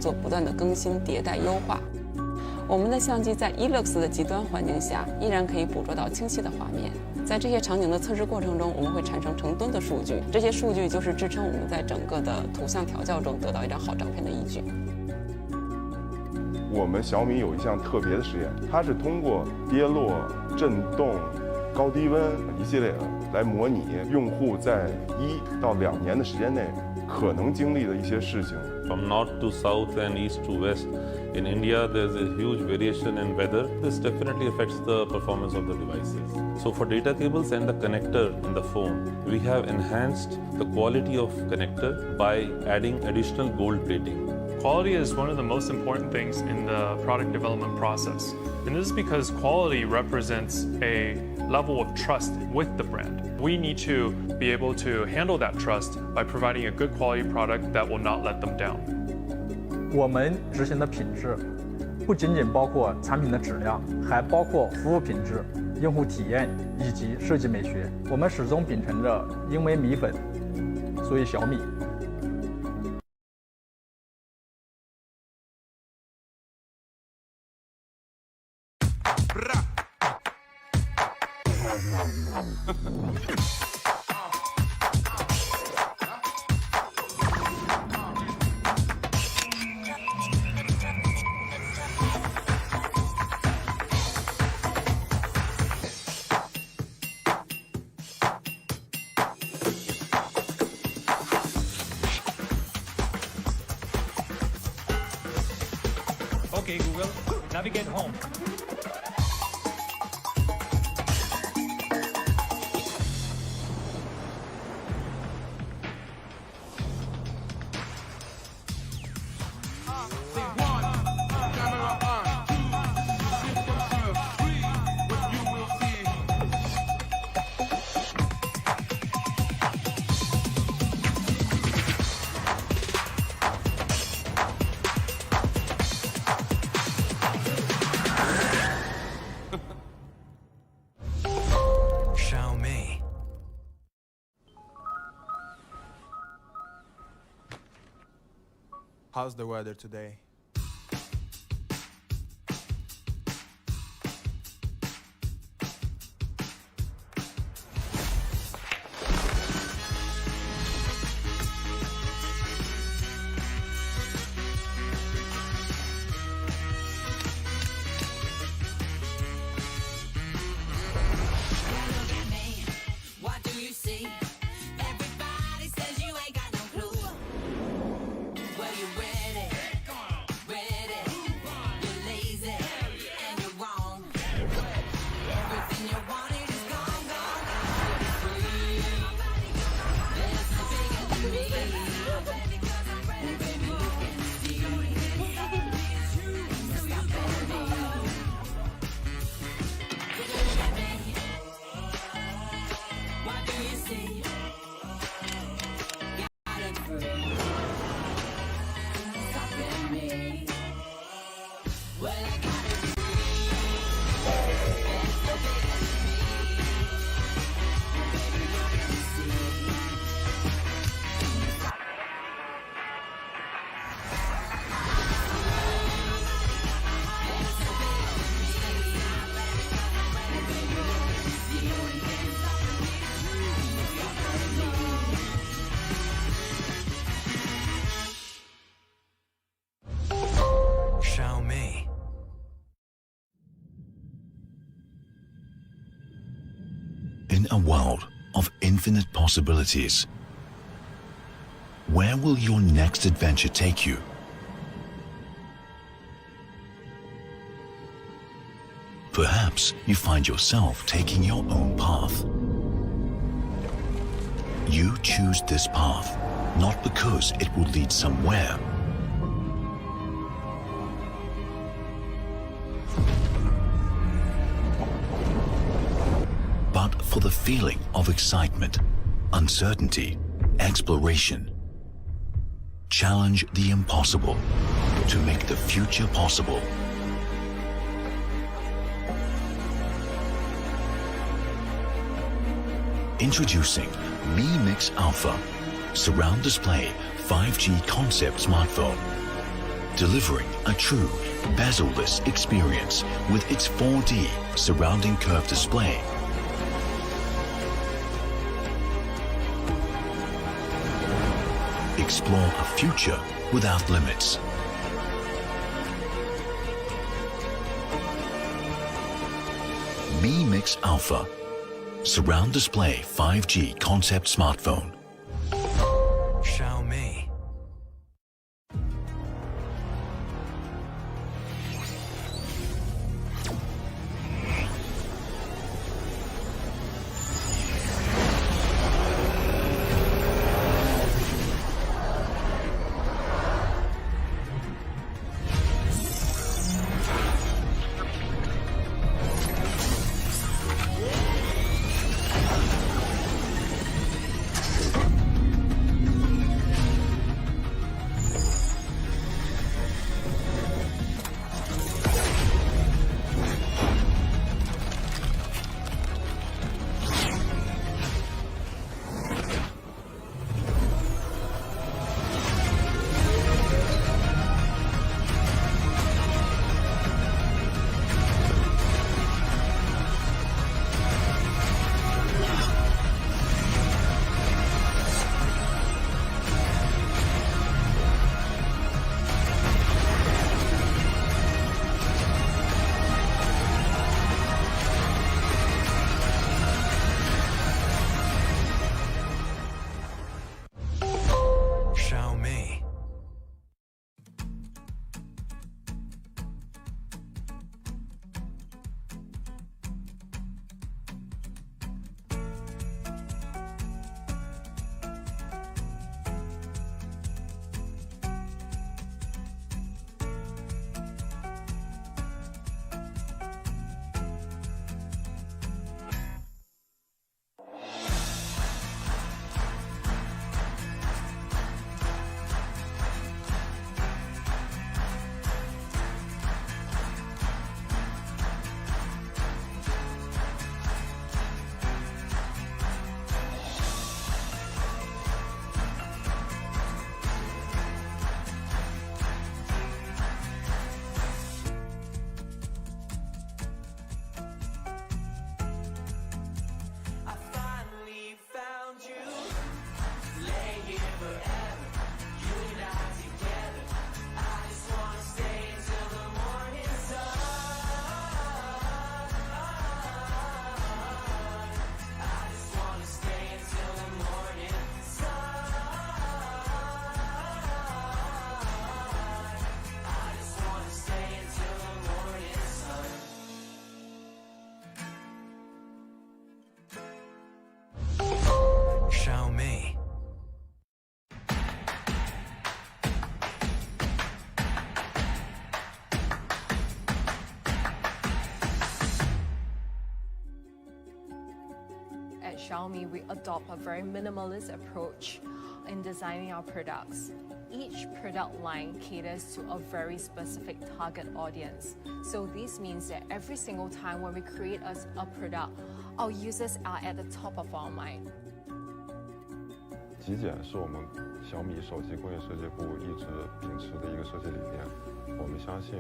做不断的更新、迭代、优化。我们的相机在 eLux 的极端环境下，依然可以捕捉到清晰的画面。在这些场景的测试过程中，我们会产生成吨的数据，这些数据就是支撑我们在整个的图像调教中得到一张好照片的依据。我们小米有一项特别的实验，它是通过跌落、震动、高低温一系列的来模拟用户在1到2年的时间内可能经历的一些事情。From north to south and east to west, in India there's a huge variation in weather. This definitely affects the performance of the devices. So for data cables and the connector in the phone, we have enhanced the quality of connector by adding additional gold plating. Quality is one of the most important things in the product development process. And this is because quality represents a level of trust with the brand. We need to be able to handle that trust by providing a good quality product that will not let them down. 我们执行的品质不仅仅包括产品的质量，还包括服务品质、用户体验以及设计美学。我们始终秉承着因为米粉，所以小米。Okay, Google, navigate home. Xiaomi. How's the weather today? Xiaomi. In a world of infinite possibilities, where will your next adventure take you? Perhaps you find yourself taking your own path. You choose this path, not because it will lead somewhere, but for the feeling of excitement, uncertainty, exploration. Challenge the impossible to make the future possible. Introducing Mi Mix Alpha, surround display 5G concept smartphone. delivering a true bezel-less experience with its 4D surrounding curved display. Explore a future without limits. Mi Mix Alpha, surround display 5G concept smartphone. Xiaomi. Xiaomi. Xiaomi. At Xiaomi, we adopt a very minimalist approach in designing our products. Each product line caters to a very specific target audience. So this means that every single time when we create a product, our users are at the top of our mind. 极简是我们小米手机工业设计部一直秉持的一个设计理念。我们相信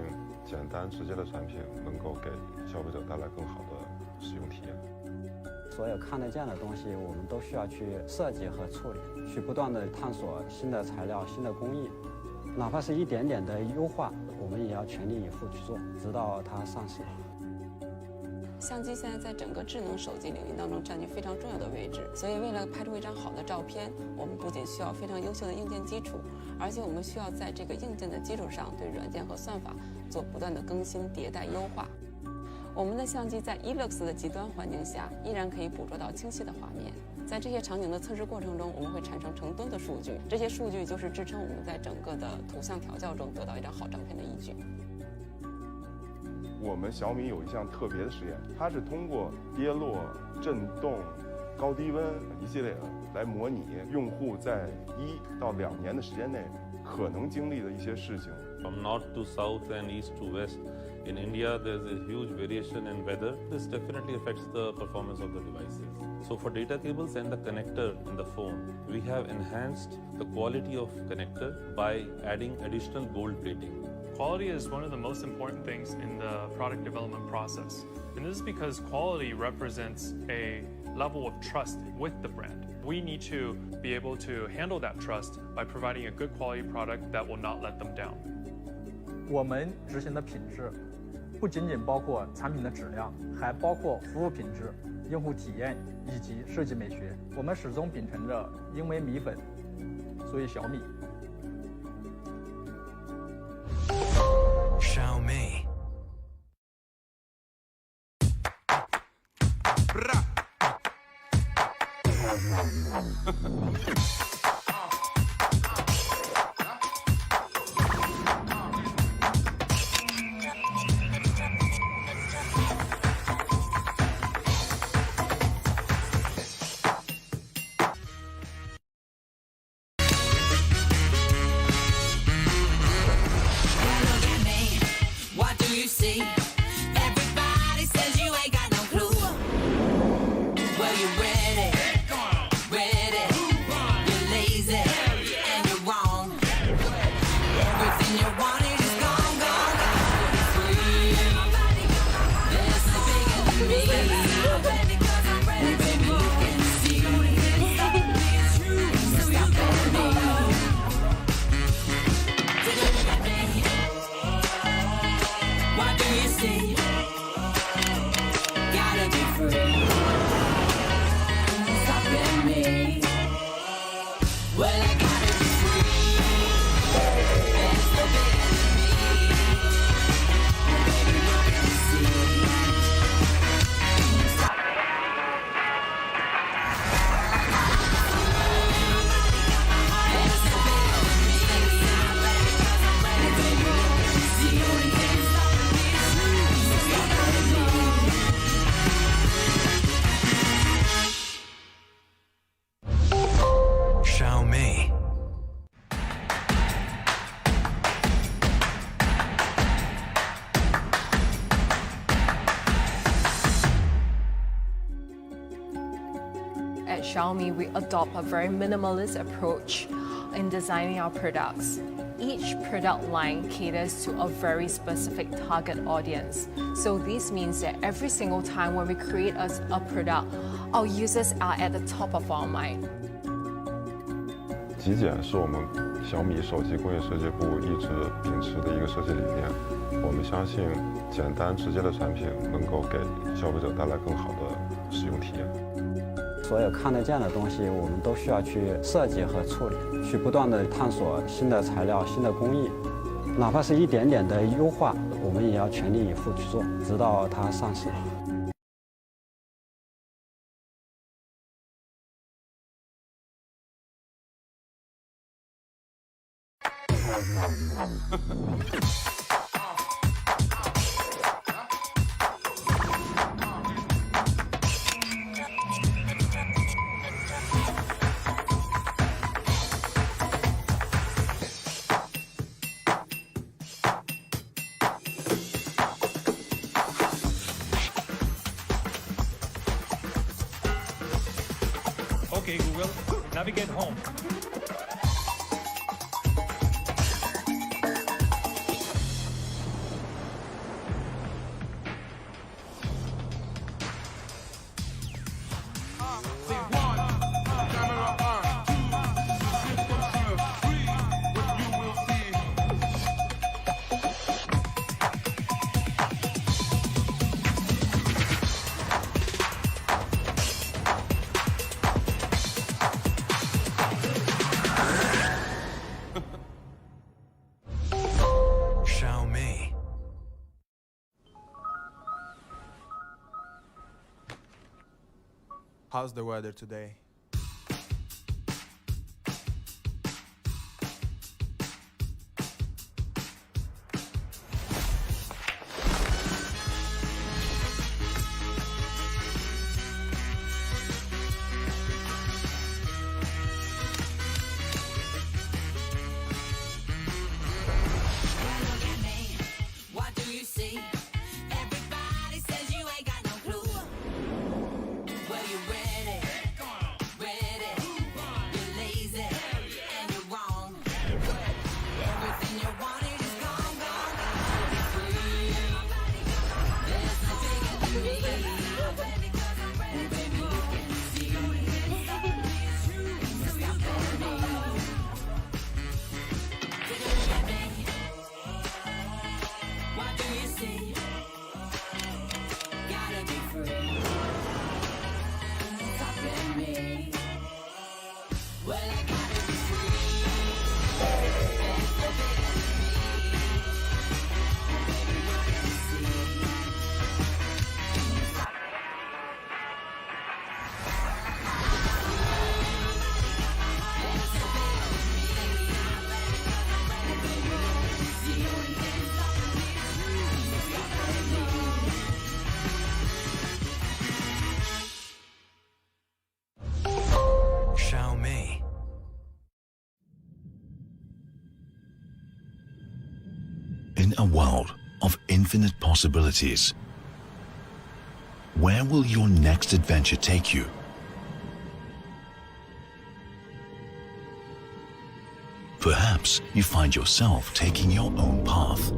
简单直接的产品能够给消费者带来更好的使用体验。所有看得见的东西，我们都需要去设计和处理，去不断的探索新的材料、新的工艺，哪怕是一点点的优化，我们也要全力以赴去做，直到它上市。 相机现在在整个智能手机领域当中占据非常重要的位置，所以为了拍出一张好的照片，我们不仅需要非常优秀的硬件基础，而且我们需要在这个硬件的基础上对软件和算法做不断的更新、迭代、优化。我们的相机在 eLux 的极端环境下依然可以捕捉到清晰的画面。在这些场景的测试过程中，我们会产生成吨的数据，这些数据就是支撑我们在整个的图像调教中得到一张好照片的依据。 我们小米有一项特别的实验，它是通过跌落、震动、高低温一系列的来模拟用户在1到2年的时间内可能经历的一些事情。 From north to south and east to west, in India there's a huge variation in weather. This definitely affects the performance of the devices. So for data cables and the connector in the phone, we have enhanced the quality of connector by adding additional gold plating. Quality is one of the most important things in the product development process. And this is because quality represents a level of trust with the brand. We need to be able to handle that trust by providing a good quality product that will not let them down. 我们执行的品质，不仅仅包括产品的质量，还包括服务品质、用户体验以及设计美学。我们始终秉承着因为米粉，所以小米。Xiaomi. What do you see? Everybody says you ain't got no clue. Well, you're ready, ready. You're lazy and you're wrong. Everything you wanted is gone, gone, gone. You're free. There's nothing bigger than me. Baby, you can see. So you got me. Take a look at me. What do you see? Gotta be free. Stopping me. Well, I gotta be free. There's no bigger than me. Baby, you can see. There's no bigger than me. Baby, you can see. Xiaomi. At Xiaomi, we adopt a very minimalist approach in designing our products. Each product line caters to a very specific target audience. So this means that every single time when we create a product, our users are at the top of our mind. 极简是我们小米手机工业设计部一直秉持的一个设计理念。我们相信，简单直接的产品能够给消费者带来更好的使用体验。所有看得见的东西，我们都需要去设计和处理，去不断的探索新的材料、新的工艺，哪怕是一点点的优化，我们也要全力以赴去做，直到它上市。Okay, Google, navigate home. Xiaomi. How's the weather today? In a world of infinite possibilities, where will your next adventure take you? Perhaps you find yourself taking your own path.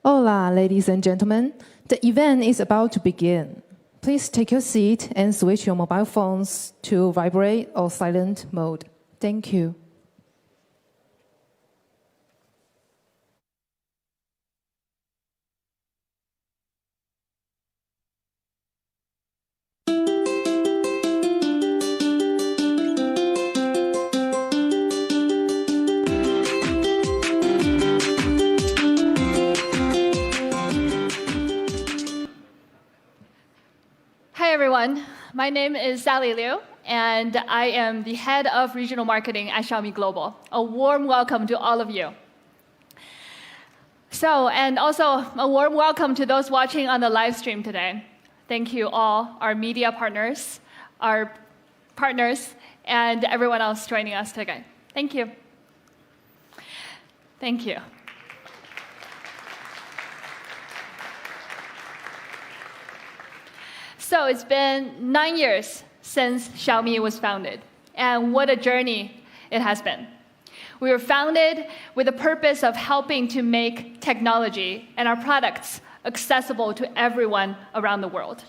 Hola, ladies and gentlemen. The event is about to begin. Please take your seat and switch your mobile phones to vibrate or silent mode. Thank you. Hi everyone, my name is Sally Liu, and I am the head of regional marketing at Xiaomi Global. A warm welcome to all of you. And also a warm welcome to those watching on the live stream today. Thank you all, our media partners, our partners, and everyone else joining us today. Thank you. Thank you. So it's been 9 years since Xiaomi was founded, and what a journey it has been. We were founded with the purpose of helping to make technology and our products accessible to everyone around the world.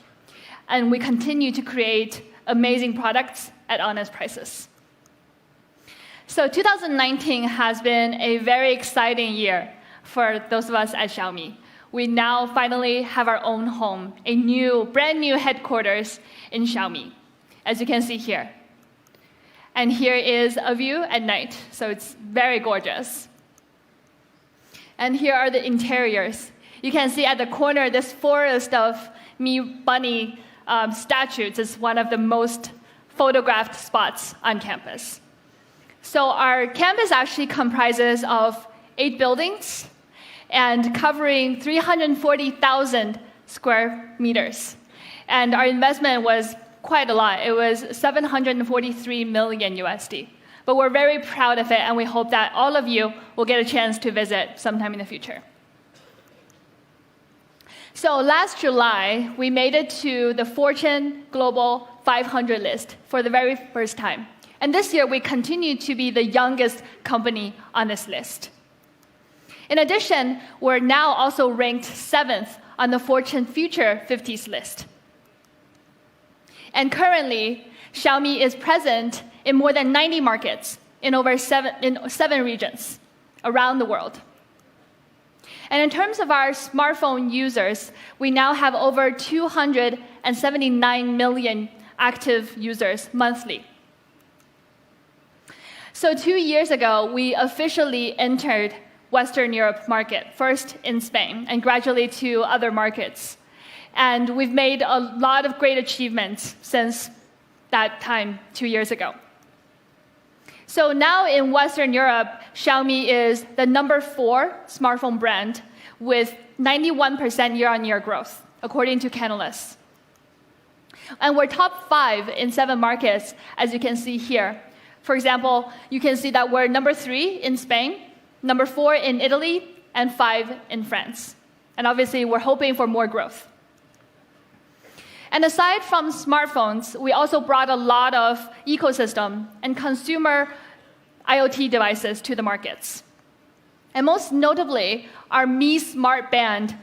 And we continue to create amazing products at honest prices. So 2019 has been a very exciting year for those of us at Xiaomi. We now finally have our own home, a brand new headquarters in Xiaomi, as you can see here. And here is a view at night, so it's very gorgeous. And here are the interiors. You can see at the corner, this forest of Mi Bunny statues is one of the most photographed spots on campus. So our campus actually comprises of 8 buildings, and covering 340,000 square meters. And our investment was quite a lot. It was $743 million USD. But we're very proud of it, and we hope that all of you will get a chance to visit sometime in the future. So last July, we made it to the Fortune Global 500 list for the very first time. And this year, we continue to be the youngest company on this list. In addition, we're now also ranked 7th on the Fortune Future 50s list. And currently, Xiaomi is present in more than 90 markets in seven regions around the world. And in terms of our smartphone users, we now have over 279 million active users monthly. So 2 years ago, we officially entered Western Europe market, first in Spain, and gradually to other markets. And we've made a lot of great achievements since that time 2 years ago. So now in Western Europe, Xiaomi is the number 4 smartphone brand with 91% year-on-year growth, according to Canalys. And we're top 5 in 7 markets, as you can see here. For example, you can see that we're number 3 in Spain, number 4 in Italy, and 5 in France. And obviously, we're hoping for more growth. And aside from smartphones, we also brought a lot of ecosystem and consumer IoT devices to the markets. And most notably, our Mi Smart Band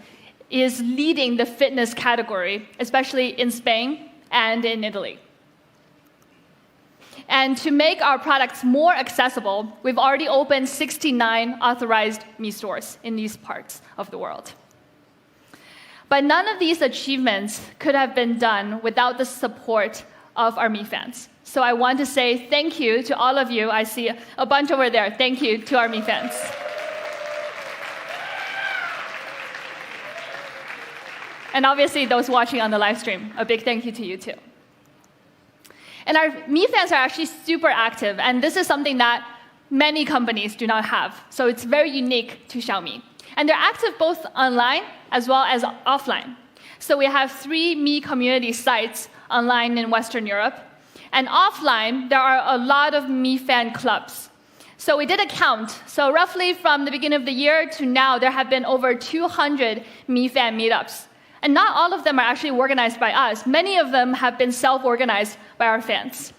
is leading the fitness category, especially in Spain and in Italy. And to make our products more accessible, we've already opened 69 authorized Mi stores in these parts of the world. But none of these achievements could have been done without the support of our Mi fans. So I want to say thank you to all of you. I see a bunch over there. Thank you to our Mi fans. And obviously, those watching on the live stream, a big thank you to you too. And our Mi fans are actually super active, and this is something that many companies do not have. So it's very unique to Xiaomi. And they're active both online as well as offline. So we have 3 Mi community sites online in Western Europe. And offline, there are a lot of Mi fan clubs. So we did a count. So roughly from the beginning of the year to now, there have been over 200 Mi fan meetups. And not all of them are actually organized by us. Many of them have been self-organized by our fans.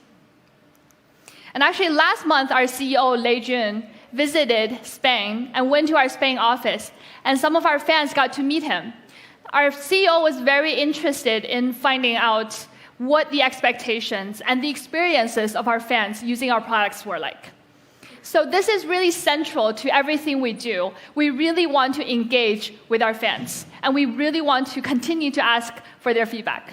And actually, last month, our CEO, Lei Jun, visited Spain and went to our Spain office. And some of our fans got to meet him. Our CEO was very interested in finding out what the expectations and the experiences of our fans using our products were like. So this is really central to everything we do. We really want to engage with our fans, and we really want to continue to ask for their feedback.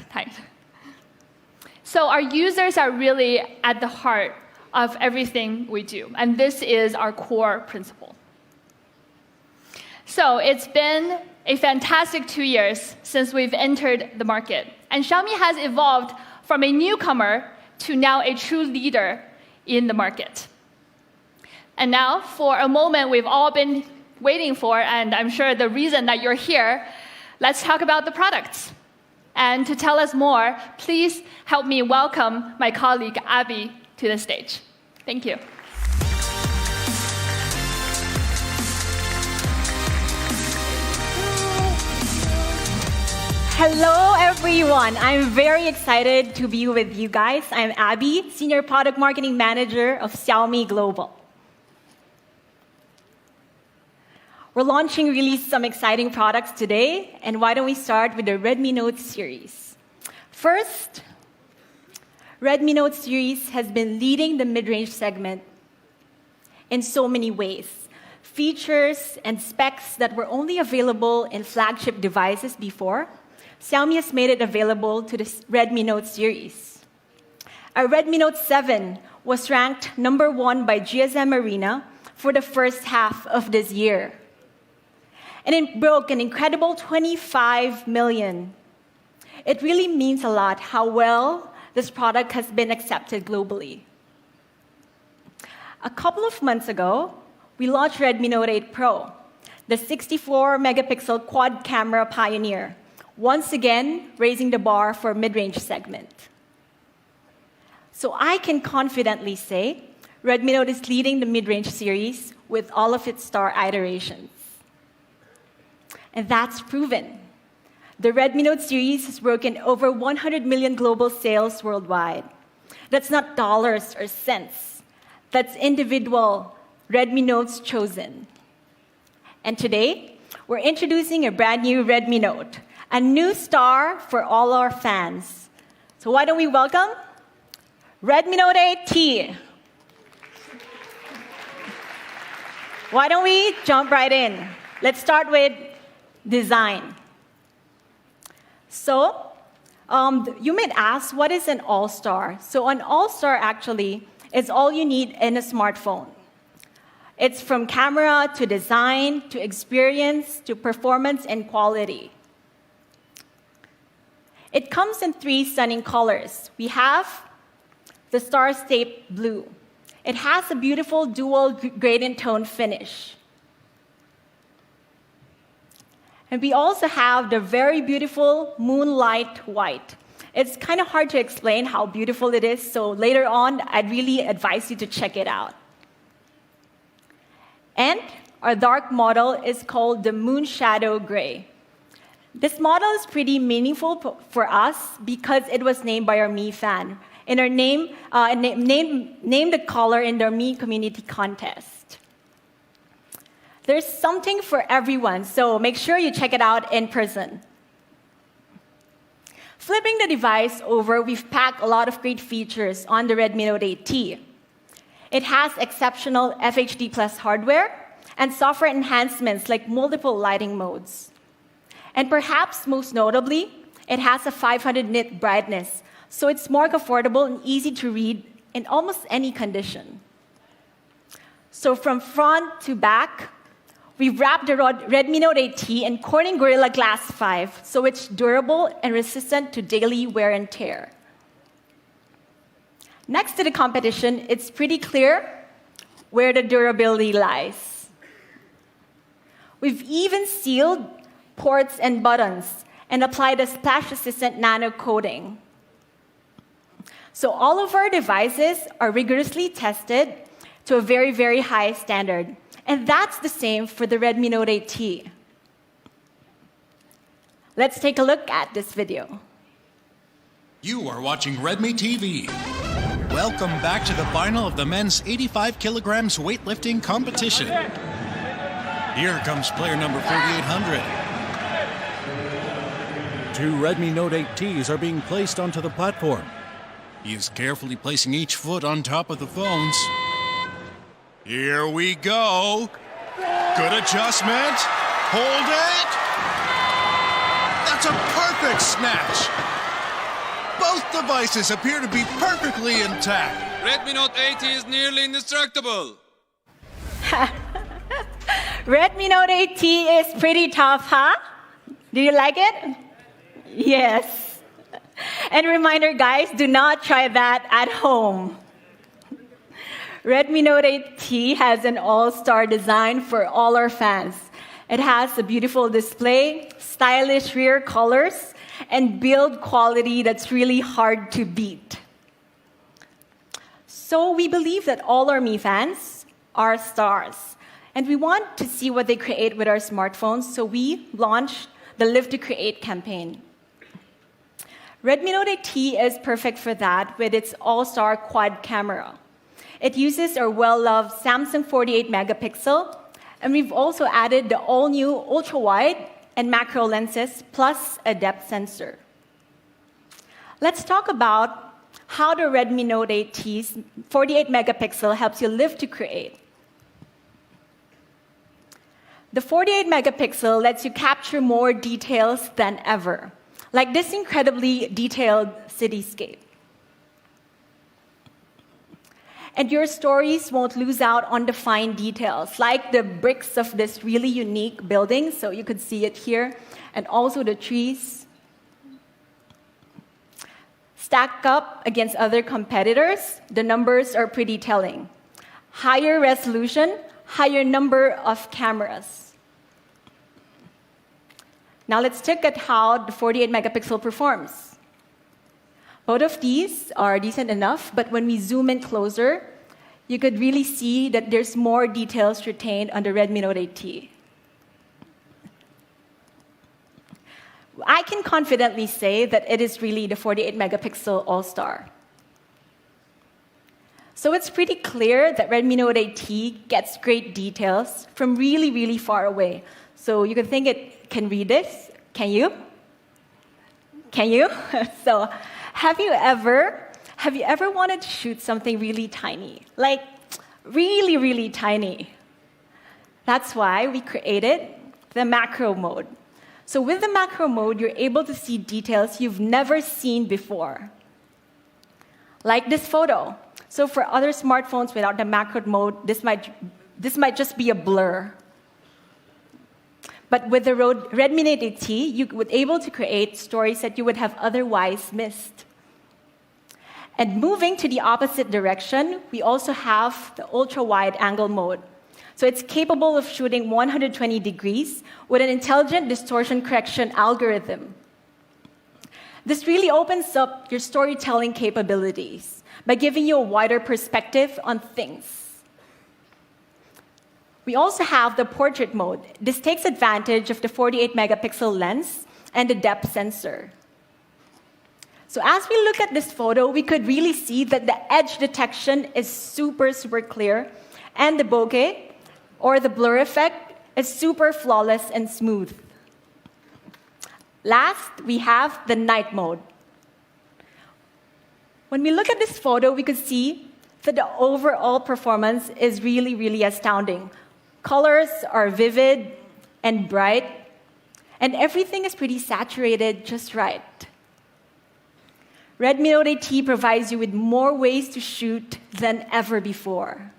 So our users are really at the heart of everything we do, and this is our core principle. So it's been a fantastic 2 years since we've entered the market, and Xiaomi has evolved from a newcomer to now a true leader in the market. And now, for a moment we've all been waiting for, and I'm sure the reason that you're here, let's talk about the products. And to tell us more, please help me welcome my colleague, Abby, to the stage. Thank you. Hello, everyone. I'm very excited to be with you guys. I'm Abby, Senior Product Marketing Manager of Xiaomi Global. We're launching really some exciting products today, and why don't we start with the Redmi Note series. First, Redmi Note series has been leading the mid-range segment in so many ways. Features and specs that were only available in flagship devices before, Xiaomi has made it available to the Redmi Note series. Our Redmi Note 7 was ranked #1 by GSM Arena for the first half of this year. And it broke an incredible 25 million. It really means a lot how well this product has been accepted globally. A couple of months ago, we launched Redmi Note 8 Pro, the 64-megapixel quad camera pioneer, once again raising the bar for mid-range segment. So I can confidently say Redmi Note is leading the mid-range series with all of its star iterations. And that's proven. The Redmi Note series has broken over 100 million global sales worldwide. That's not dollars or cents. That's individual Redmi Notes chosen. And today, we're introducing a brand new Redmi Note, a new star for all our fans. So why don't we welcome Redmi Note 8T. Why don't we jump right in? Let's start with design. So, you might ask, what is an all-star? So an all-star actually is all you need in a smartphone. It's from camera to design to experience to performance and quality. It comes in 3 stunning colors. We have the star-shaped blue. It has a beautiful dual gradient tone finish. And we also have the very beautiful moonlight white. It's kind of hard to explain how beautiful it is, so later on, I'd really advise you to check it out. And our dark model is called the Moon Shadow Gray. This model is pretty meaningful for us because it was named by our Mi fan. In our named the color in their Mi community contest. There's something for everyone, so make sure you check it out in person. Flipping the device over, we've packed a lot of great features on the Redmi Note 8T. It has exceptional FHD Plus hardware and software enhancements like multiple lighting modes. And perhaps most notably, it has a 500 nit brightness, so it's more affordable and easy to read in almost any condition. So from front to back, we've wrapped the Redmi Note 8T in Corning Gorilla Glass 5, so it's durable and resistant to daily wear and tear. Next to the competition, it's pretty clear where the durability lies. We've even sealed ports and buttons and applied a splash-resistant nano coating. So all of our devices are rigorously tested to a very, very high standard. And that's the same for the Redmi Note 8T. Let's take a look at this video. You are watching Redmi TV. Welcome back to the final of the men's 85 kilograms weightlifting competition. Here comes player number 4800. 2 Redmi Note 8Ts are being placed onto the platform. He is carefully placing each foot on top of the phones. Here we go. Good adjustment. Hold it. That's a perfect snatch. Both devices appear to be perfectly intact. Redmi Note 8 is nearly indestructible. Redmi Note 8T is pretty tough, huh? Do you like it? Yes. And reminder, guys, do not try that at home. Redmi Note 8T has an all-star design for all our fans. It has a beautiful display, stylish rear colors, and build quality that's really hard to beat. So we believe that all our Mi fans are stars. And we want to see what they create with our smartphones, so we launched the Live to Create campaign. Redmi Note 8T is perfect for that with its all-star quad camera. It uses our well-loved Samsung 48 megapixel, and we've also added the all-new ultra-wide and macro lenses, plus a depth sensor. Let's talk about how the Redmi Note 8T's 48 megapixel helps you live to create. The 48 megapixel lets you capture more details than ever, like this incredibly detailed cityscape. And your stories won't lose out on the fine details, like the bricks of this really unique building, so you could see it here, and also the trees. Stacked up against other competitors, the numbers are pretty telling. Higher resolution, higher number of cameras. Now let's look at how the 48 megapixel performs. Both of these are decent enough, but when we zoom in closer, you could really see that there's more details retained on the Redmi Note 8T. I can confidently say that it is really the 48 megapixel all-star. So it's pretty clear that Redmi Note 8T gets great details from really, really far away. So you can think it can read this. Can you? Can you? So have you ever wanted to shoot something really tiny? Like really, really tiny? That's why we created the macro mode. So with the macro mode, you're able to see details you've never seen before. Like this photo. So for other smartphones without the macro mode, this might just be a blur. But with the Redmi Note 8T, you would be able to create stories that you would have otherwise missed. And moving to the opposite direction, we also have the ultra-wide angle mode. So it's capable of shooting 120 degrees with an intelligent distortion correction algorithm. This really opens up your storytelling capabilities by giving you a wider perspective on things. We also have the portrait mode. This takes advantage of the 48-megapixel lens and the depth sensor. So as we look at this photo, we could really see that the edge detection is super, super clear, and the bokeh, or the blur effect, is super flawless and smooth. Last, we have the night mode. When we look at this photo, we could see that the overall performance is really, really astounding. Colors are vivid and bright, and everything is pretty saturated just right. Redmi Note 8T provides you with more ways to shoot than ever before.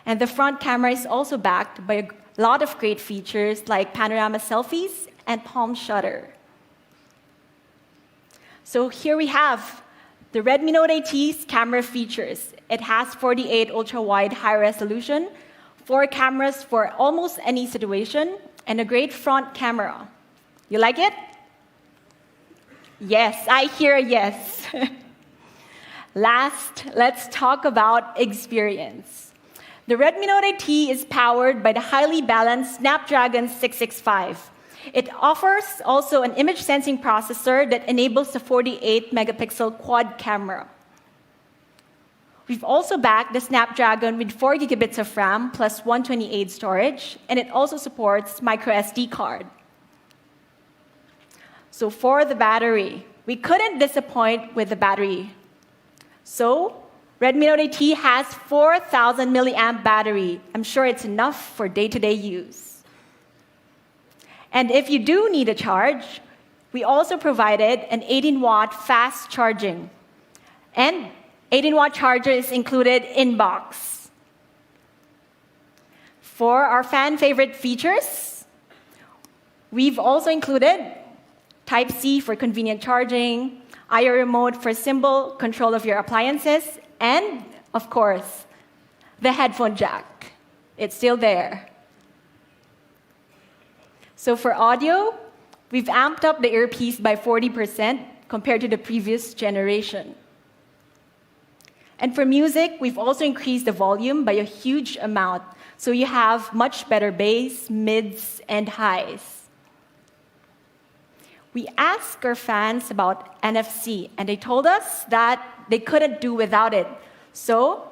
And the front camera is also backed by a lot of great features like panorama selfies and palm shutter. So here we have the Redmi Note 8T's camera features. It has 48 ultra-wide high resolution, 4 cameras for almost any situation, and a great front camera. You like it? Yes, I hear a yes. Last, let's talk about experience. The Redmi Note 8T is powered by the highly balanced Snapdragon 665. It offers also an image sensing processor that enables the 48-megapixel quad camera. We've also backed the Snapdragon with 4 gigabits of RAM plus 128 storage, and it also supports microSD card. So for the battery, we couldn't disappoint with the battery. So Redmi Note 8T has 4,000 milliamp battery. I'm sure it's enough for day-to-day use. And if you do need a charge, we also provided an 18-watt fast charging. And 18-watt charger is included in box. For our fan favorite features, we've also included Type-C for convenient charging, IO remote for simple control of your appliances, and, of course, the headphone jack. It's still there. So for audio, we've amped up the earpiece by 40% compared to the previous generation. And for music, we've also increased the volume by a huge amount, so you have much better bass, mids, and highs. We asked our fans about NFC, and they told us that they couldn't do without it. So,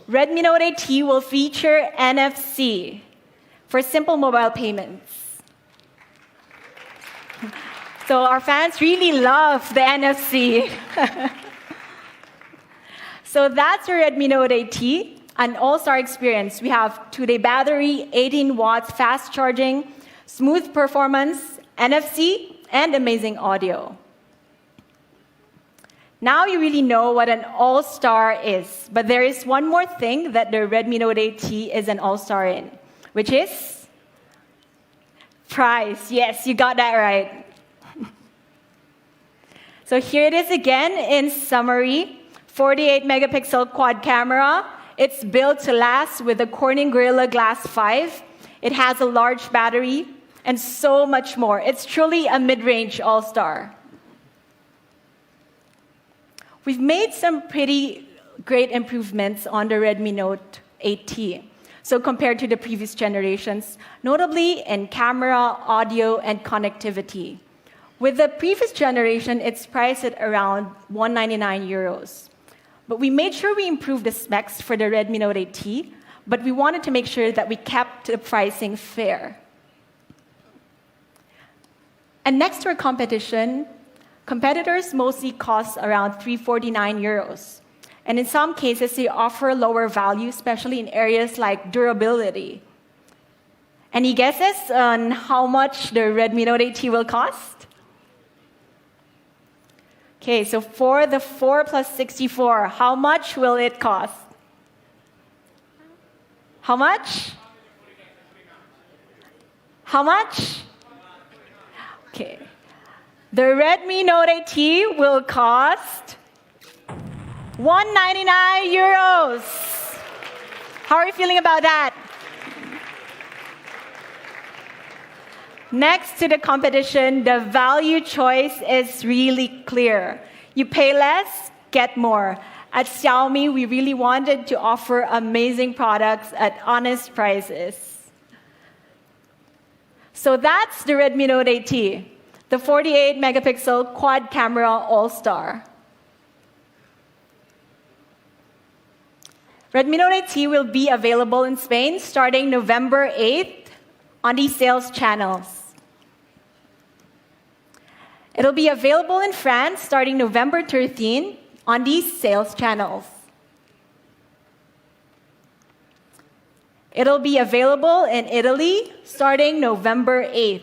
Redmi Note 8T will feature NFC for simple mobile payments. So our fans really love the NFC. So that's our Redmi Note 8T, an all-star experience. We have 2-day battery, 18 watts fast charging, smooth performance, NFC, and amazing audio. Now you really know what an all-star is, but there is one more thing that the Redmi Note 8T is an all-star in, which is price. Yes, you got that right. So here it is again in summary. 48-megapixel quad camera. It's built to last with the Corning Gorilla Glass 5. It has a large battery, and so much more. It's truly a mid-range all-star. We've made some pretty great improvements on the Redmi Note 8T. So compared to the previous generations, notably in camera, audio, and connectivity. With the previous generation, it's priced at around 199 euros. But we made sure we improved the specs for the Redmi Note 8T, but we wanted to make sure that we kept the pricing fair. And next to our competition, competitors mostly cost around 349 euros. And in some cases, they offer lower value, especially in areas like durability. Any guesses on how much the Redmi Note 8T will cost? Okay, so for the 4 plus 64, how much will it cost? How much? How much? Okay. The Redmi Note 8T will cost 199 euros. How are you feeling about that? Next to the competition, the value choice is really clear. You pay less, get more. At Xiaomi, we really wanted to offer amazing products at honest prices. So that's the Redmi Note 8T, the 48-megapixel quad camera all-star. Redmi Note 8T will be available in Spain starting November 8th on these sales channels. It'll be available in France starting November 13th on these sales channels. It'll be available in Italy starting November 8th.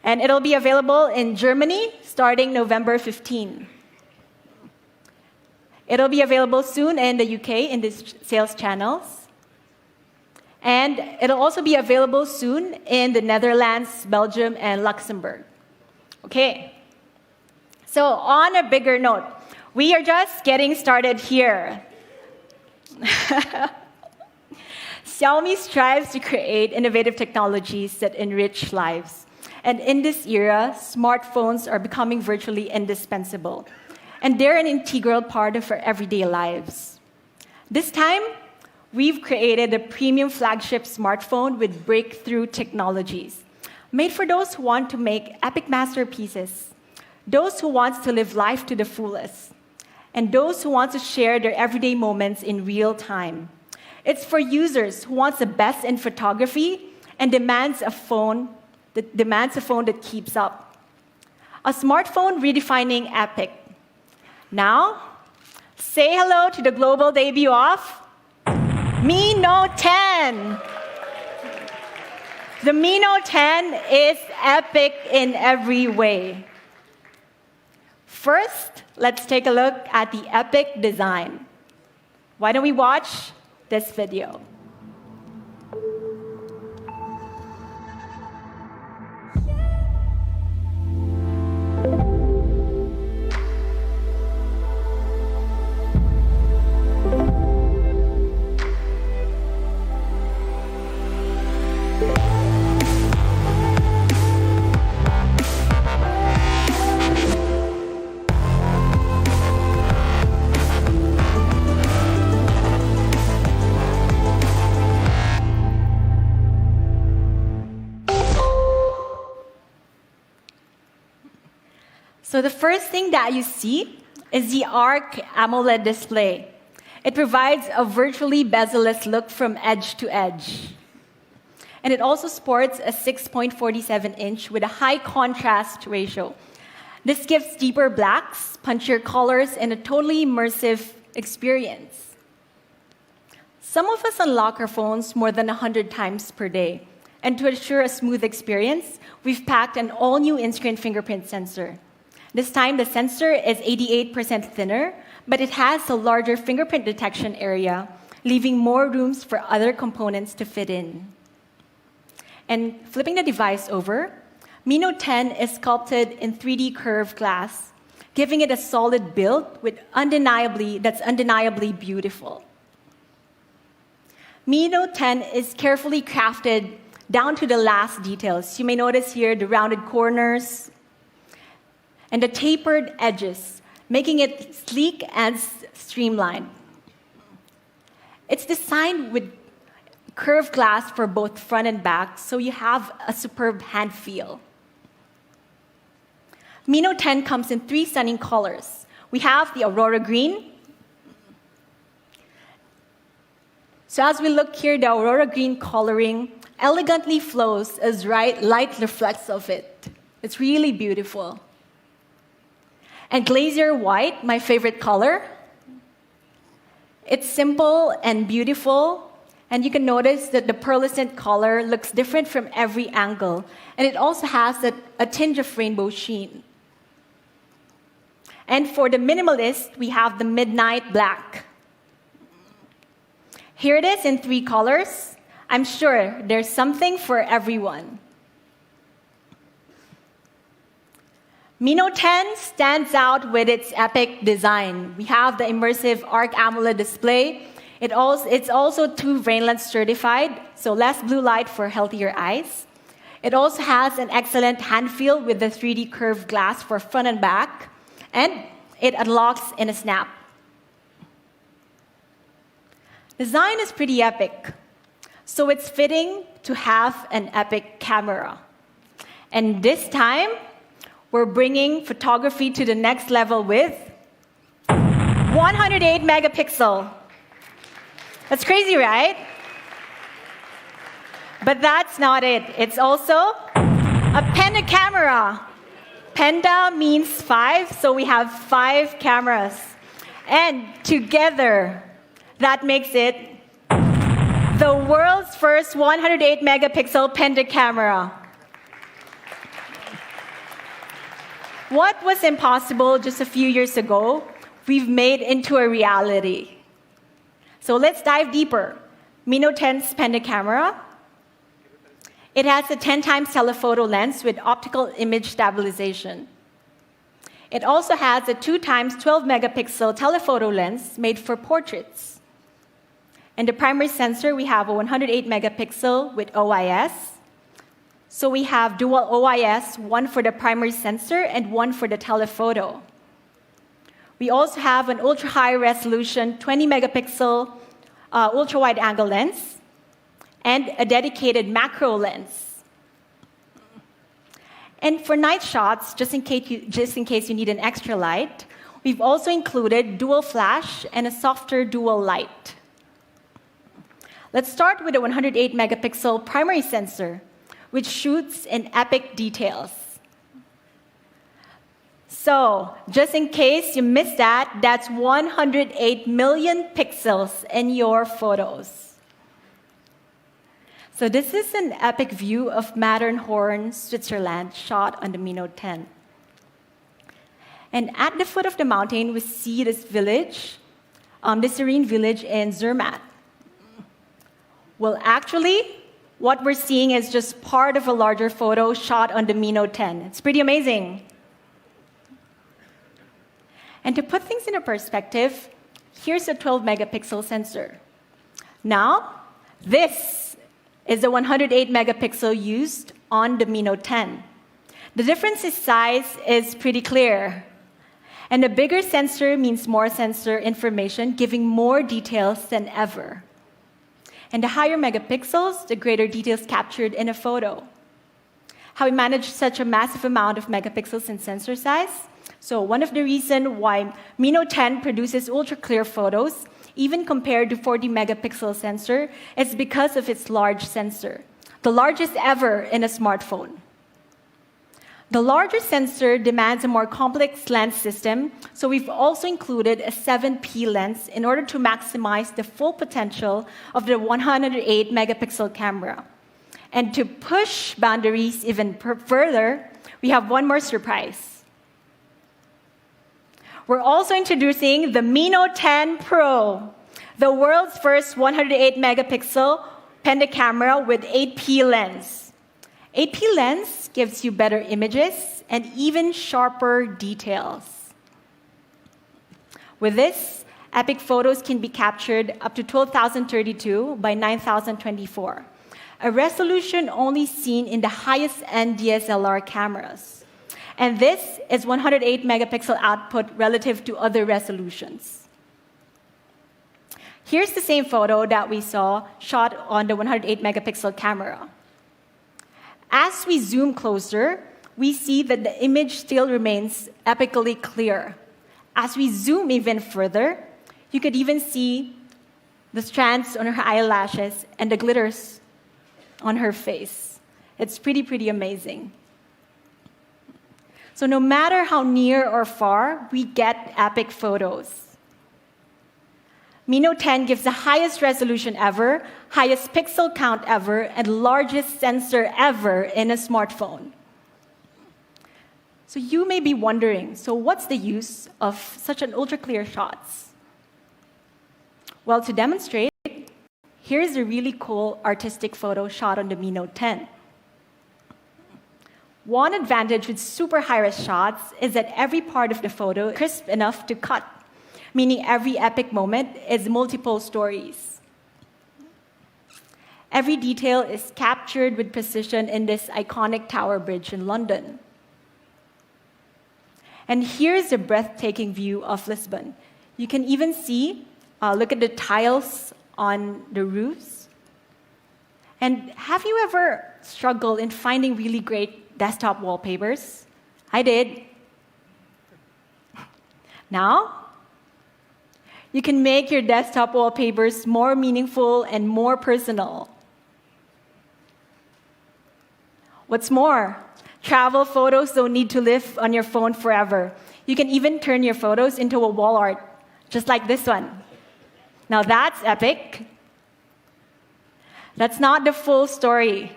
And it'll be available in Germany starting November 15th. It'll be available soon in the UK in these sales channels. And it'll also be available soon in the Netherlands, Belgium, and Luxembourg. Okay. So on a bigger note, we are just getting started here. Xiaomi strives to create innovative technologies that enrich lives. And in this era, smartphones are becoming virtually indispensable. And they're an integral part of our everyday lives. This time, we've created a premium flagship smartphone with breakthrough technologies, made for those who want to make epic masterpieces, those who want to live life to the fullest, and those who want to share their everyday moments in real time. It's for users who want the best in photography and demands a phone that keeps up. A smartphone redefining epic. Now, say hello to the global debut of Mi Note 10. The Mi Note 10 is epic in every way. First, let's take a look at the epic design. Why don't we watch this video? So the first thing that you see is the ARC AMOLED display. It provides a virtually bezel-less look from edge to edge. And it also sports a 6.47-inch with a high contrast ratio. This gives deeper blacks, punchier colors, and a totally immersive experience. Some of us unlock our phones more than 100 times per day. And to ensure a smooth experience, we've packed an all-new in-screen fingerprint sensor. This time, the sensor is 88% thinner, but it has a larger fingerprint detection area, leaving more rooms for other components to fit in. And flipping the device over, Mi Note 10 is sculpted in 3D curved glass, giving it a solid build that's undeniably beautiful. Mi Note 10 is carefully crafted down to the last details. You may notice here the rounded corners and the tapered edges, making it sleek and streamlined. It's designed with curved glass for both front and back, so you have a superb hand feel. Mi Note 10 comes in 3 stunning colors. We have the Aurora Green. So as we look here, the Aurora Green coloring elegantly flows as light reflects off it. It's really beautiful. And glacier white, my favorite color. It's simple and beautiful, and you can notice that the pearlescent color looks different from every angle, and it also has a tinge of rainbow sheen. And for the minimalist, we have the midnight black. Here it is in 3 colors. I'm sure there's something for everyone. Mi Note 10 stands out with its epic design. We have the immersive Arc AMOLED display. It's also 2 rain-lens certified, so less blue light for healthier eyes. It also has an excellent hand feel with the 3D curved glass for front and back, and it unlocks in a snap. Design is pretty epic, so it's fitting to have an epic camera. And this time, we're bringing photography to the next level with 108 megapixel. That's crazy, right? But that's not it. It's also a Penta camera. Penta means 5, so we have 5 cameras. And together, that makes it the world's first 108 megapixel Penta camera. What was impossible just a few years ago, we've made into a reality. So let's dive deeper. Mi Note 10's Penta camera. It has a 10 times telephoto lens with optical image stabilization. It also has a 2 times 12 megapixel telephoto lens made for portraits. And the primary sensor, we have a 108 megapixel with OIS. So we have dual OIS, one for the primary sensor and one for the telephoto. We also have an ultra-high resolution 20 megapixel ultra-wide angle lens and a dedicated macro lens. And for night shots, just in case you need an extra light, we've also included dual flash and a softer dual light. Let's start with a 108 megapixel primary sensor, which shoots in epic details. So, just in case you missed that, that's 108 million pixels in your photos. So this is an epic view of Matterhorn, Switzerland, shot on the Mi Note 10. And at the foot of the mountain, we see this village, this serene village in Zermatt. Well, actually, what we're seeing is just part of a larger photo shot on the Mi Note 10. It's pretty amazing. And to put things into perspective, here's a 12 megapixel sensor. Now, this is the 108 megapixel used on the Mi Note 10. The difference in size is pretty clear. And a bigger sensor means more sensor information, giving more details than ever. And the higher megapixels, the greater details captured in a photo. How we manage such a massive amount of megapixels in sensor size? So one of the reasons why Mi Note 10 produces ultra-clear photos, even compared to 40 megapixel sensor, is because of its large sensor, the largest ever in a smartphone. The larger sensor demands a more complex lens system, so we've also included a 7P lens in order to maximize the full potential of the 108 megapixel camera. And to push boundaries even further, we have one more surprise. We're also introducing the Mi Note 10 Pro, the world's first 108 megapixel Penta camera with 8P lens. 8P lens gives you better images and even sharper details. With this, epic photos can be captured up to 12,032 by 9,024, a resolution only seen in the highest-end DSLR cameras. And this is 108 megapixel output relative to other resolutions. Here's the same photo that we saw shot on the 108 megapixel camera. As we zoom closer, we see that the image still remains epically clear. As we zoom even further, you could even see the strands on her eyelashes and the glitters on her face. It's pretty amazing. So no matter how near or far, we get epic photos. Mi Note 10 gives the highest resolution ever, highest pixel count ever, and largest sensor ever in a smartphone. So you may be wondering, so what's the use of such an ultra-clear shots? Well, to demonstrate, here's a really cool artistic photo shot on the Mi Note 10. One advantage with super high-res shots is that every part of the photo is crisp enough to cut, meaning every epic moment is multiple stories. Every detail is captured with precision in this iconic tower bridge in London. And here's a breathtaking view of Lisbon. You can even see, look at the tiles on the roofs. And have you ever struggled in finding really great desktop wallpapers? I did. Now, you can make your desktop wallpapers more meaningful and more personal. What's more, travel photos don't need to live on your phone forever. You can even turn your photos into a wall art, just like this one. Now that's epic. That's not the full story.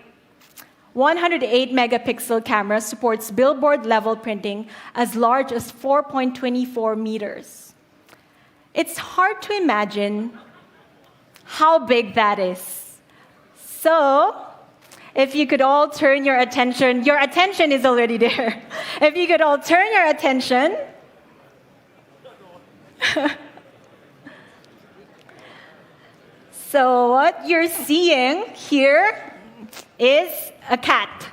108 megapixel camera supports billboard level printing as large as 4.24 meters. It's hard to imagine how big that is. So, if you could all turn your attention is already there. If you could all turn your attention. So what you're seeing here is a cat.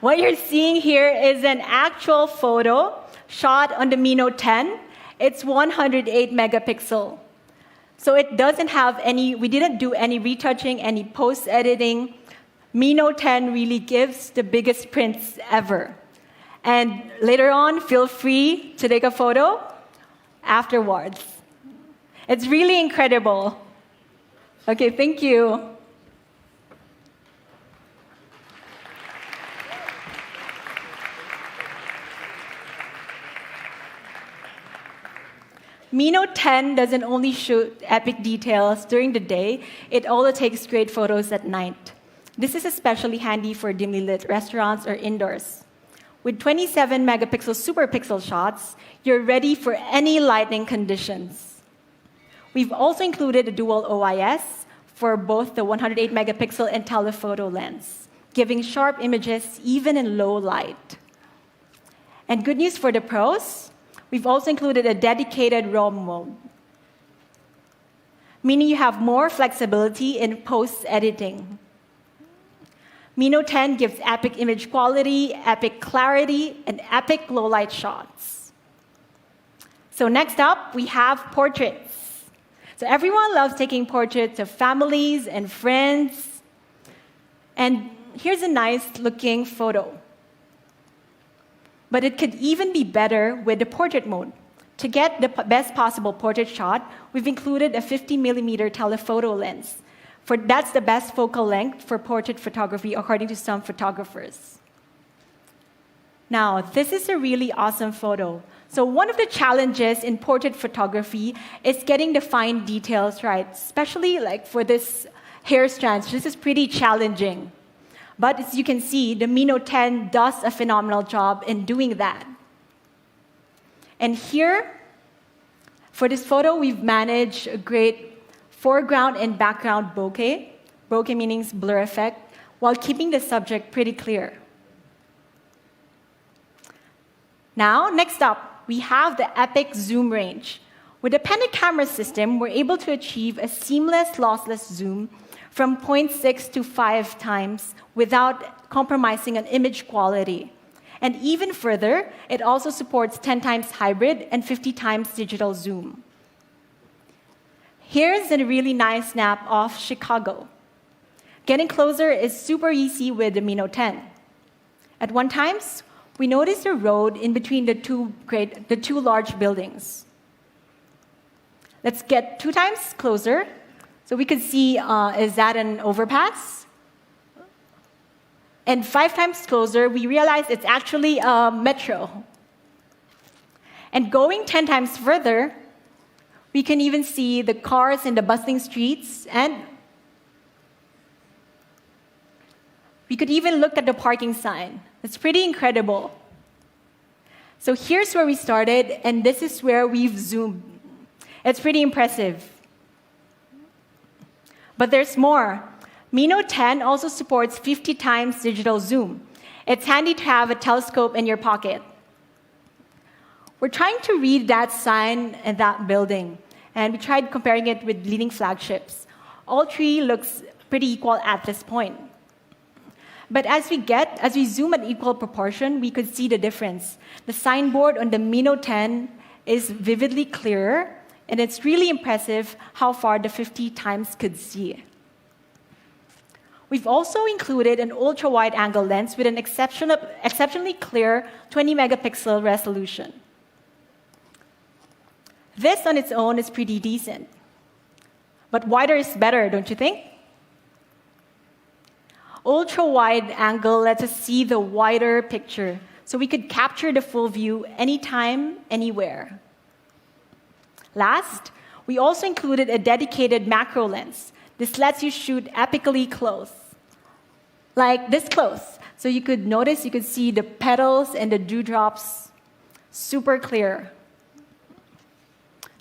What you're seeing here is an actual photo shot on the Mi Note 10. It's 108 megapixel. So it doesn't have we didn't do any retouching, any post-editing. Mi Note 10 really gives the biggest prints ever. And later on, feel free to take a photo afterwards. It's really incredible. Okay, thank you. Mi Note 10 doesn't only shoot epic details during the day, it also takes great photos at night. This is especially handy for dimly lit restaurants or indoors. With 27 megapixel super pixel shots, you're ready for any lighting conditions. We've also included a dual OIS for both the 108 megapixel and telephoto lens, giving sharp images even in low light. And good news for the pros, we've also included a dedicated RAW mode, meaning you have more flexibility in post-editing. Mi Note 10 gives epic image quality, epic clarity, and epic low-light shots. So next up, we have portraits. So everyone loves taking portraits of families and friends. And here's a nice-looking photo. But it could even be better with the portrait mode. To get the best possible portrait shot, we've included a 50mm telephoto lens. That's the best focal length for portrait photography, according to some photographers. Now, this is a really awesome photo. So one of the challenges in portrait photography is getting the fine details right, especially like for this hair strands. This is pretty challenging. But as you can see, the Mi Note 10 does a phenomenal job in doing that. And here, for this photo, we've managed a great foreground and background bokeh. Bokeh meaning blur effect, while keeping the subject pretty clear. Now, next up, we have the epic zoom range. With the Penta camera system, we're able to achieve a seamless, lossless zoom from 0.6 to 5 times without compromising on image quality. And even further, it also supports 10 times hybrid and 50 times digital zoom. Here's a really nice snap of Chicago. Getting closer is super easy with the Mi Note 10. At one time, we noticed a road in between the two large buildings. Let's get 2 times closer. So we could see, is that an overpass? And 5 times closer, we realize it's actually a metro. And going 10 times further, we can even see the cars in the bustling streets, and we could even look at the parking sign. It's pretty incredible. So here's where we started, and this is where we've zoomed. It's pretty impressive. But there's more. Mi Note 10 also supports 50 times digital zoom. It's handy to have a telescope in your pocket. We're trying to read that sign and that building, and we tried comparing it with leading flagships. All three looks pretty equal at this point. But as we zoom at equal proportion, we could see the difference. The signboard on the Mi Note 10 is vividly clearer, and it's really impressive how far the 50 times could see. We've also included an ultra-wide angle lens with an exceptionally clear 20 megapixel resolution. This on its own is pretty decent. But wider is better, don't you think? Ultra-wide angle lets us see the wider picture, so we could capture the full view anytime, anywhere. Last, we also included a dedicated macro lens. This lets you shoot epically close, like this close. So you could see the petals and the dewdrops super clear.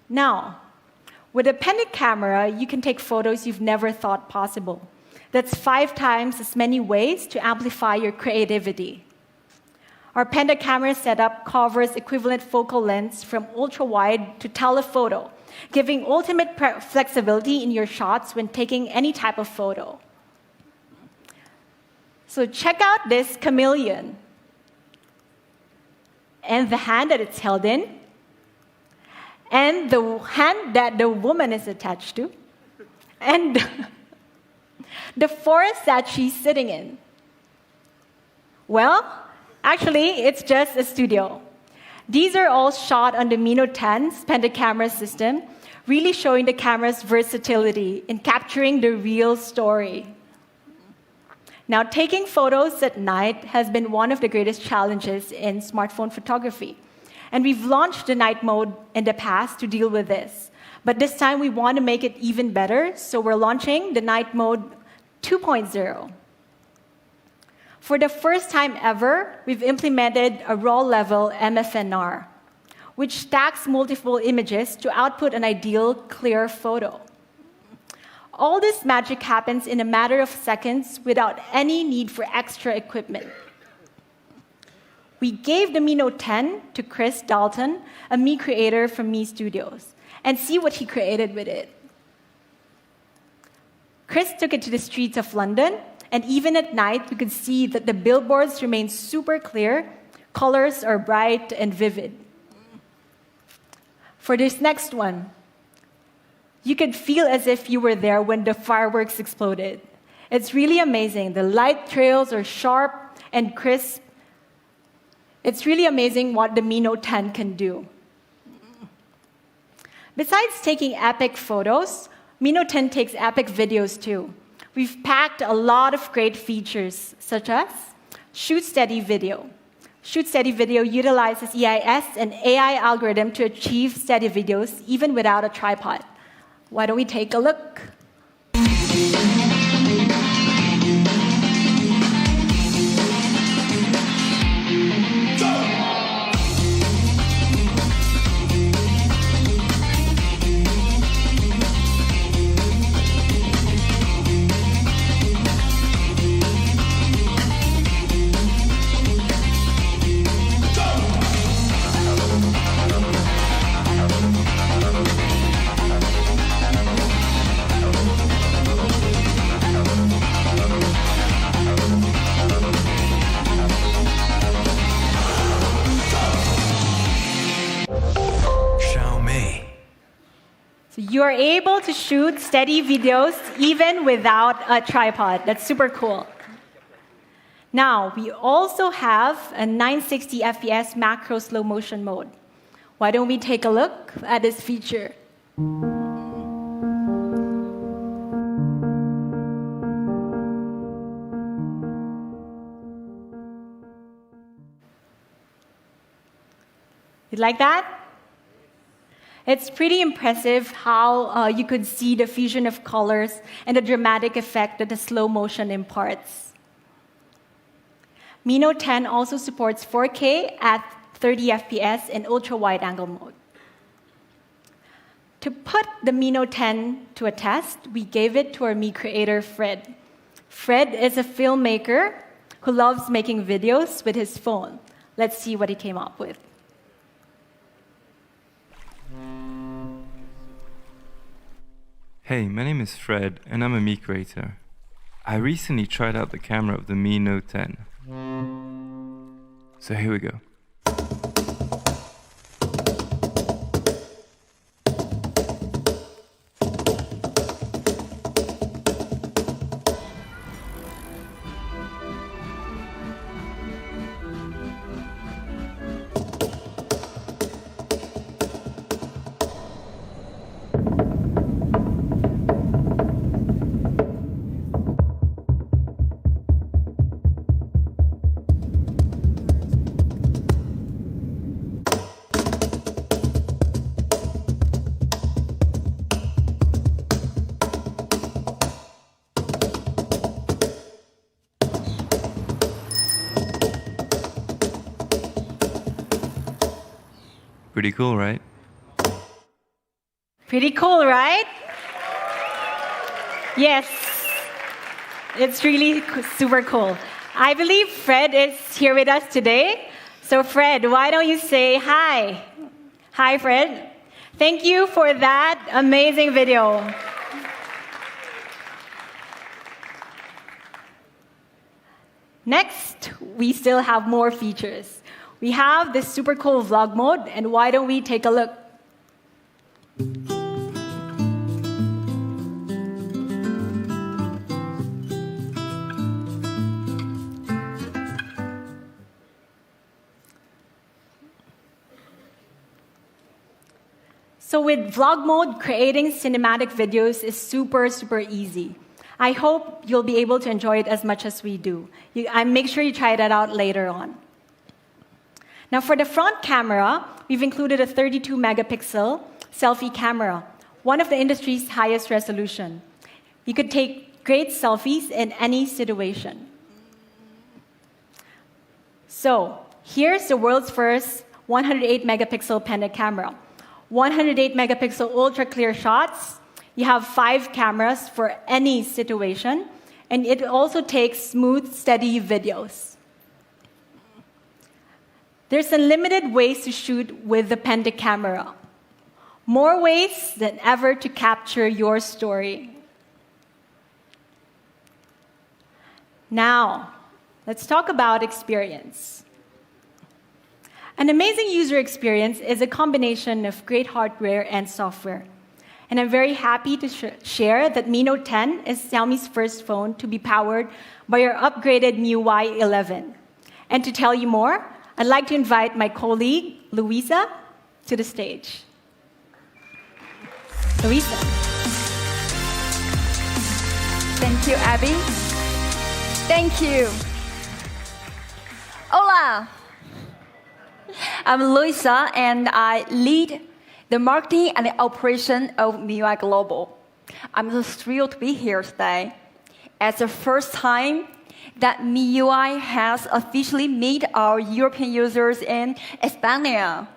Now, with a Penta camera, you can take photos you've never thought possible. That's 5 times as many ways to amplify your creativity. Our Penta camera setup covers equivalent focal lengths from ultra-wide to telephoto, giving ultimate flexibility in your shots when taking any type of photo. So check out this chameleon and the hand that it's held in, and the hand that the woman is attached to, and the forest that she's sitting in. Well, actually, it's just a studio. These are all shot on the Mi Note 10's Penta camera system, really showing the camera's versatility in capturing the real story. Now, taking photos at night has been one of the greatest challenges in smartphone photography. And we've launched the night mode in the past to deal with this. But this time, we want to make it even better, so we're launching the night mode 2.0. For the first time ever, we've implemented a raw-level MFNR, which stacks multiple images to output an ideal, clear photo. All this magic happens in a matter of seconds without any need for extra equipment. We gave the Mi Note 10 to Chris Dalton, a Mi creator from Mi Studios, and see what he created with it. Chris took it to the streets of London, and even at night, we could see that the billboards remain super clear, colors are bright and vivid. For this next one, you could feel as if you were there when the fireworks exploded. It's really amazing. The light trails are sharp and crisp. It's really amazing what the Mi Note 10 can do. Besides taking epic photos, Mi Note 10 takes epic videos too. We've packed a lot of great features, such as Shoot Steady Video. Shoot Steady Video utilizes EIS and AI algorithm to achieve steady videos even without a tripod. Why don't we take a look? Xiaomi. So you are able to shoot steady videos even without a tripod. That's super cool. Now, we also have a 960 FPS macro slow motion mode. Why don't we take a look at this feature? You like that? It's pretty impressive how you could see the fusion of colors and the dramatic effect that the slow motion imparts. Mi Note 10 also supports 4K at 30 FPS in ultra-wide-angle mode. To put the Mi Note 10 to a test, we gave it to our Mi creator, Fred. Fred is a filmmaker who loves making videos with his phone. Let's see what he came up with. Hey, my name is Fred, and I'm a Mi creator. I recently tried out the camera of the Mi Note 10. So here we go. Pretty cool, right? Pretty cool, right? Yes, it's really super cool. I believe Fred is here with us today. So Fred, why don't you say hi? Hi, Fred. Thank you for that amazing video. Next, we still have more features. We have this super cool vlog mode, and why don't we take a look? So with vlog mode, creating cinematic videos is super, super easy. I hope you'll be able to enjoy it as much as we do. Make sure you try that out later on. Now for the front camera, we've included a 32-megapixel selfie camera, one of the industry's highest resolution. You could take great selfies in any situation. So here's the world's first 108-megapixel Penta camera. 108-megapixel ultra-clear shots. You have 5 cameras for any situation, and it also takes smooth, steady videos. There's unlimited ways to shoot with the Penta camera. More ways than ever to capture your story. Now, let's talk about experience. An amazing user experience is a combination of great hardware and software. And I'm very happy to share that Mi Note 10 is Xiaomi's first phone to be powered by our upgraded MIUI 11. And to tell you more, I'd like to invite my colleague, Louisa, to the stage. Louisa. Thank you, Abby. Thank you. Hola. I'm Louisa, and I lead the marketing and the operation of MIUI Global. I'm so thrilled to be here today. It's the first time that MIUI has officially met our European users in España.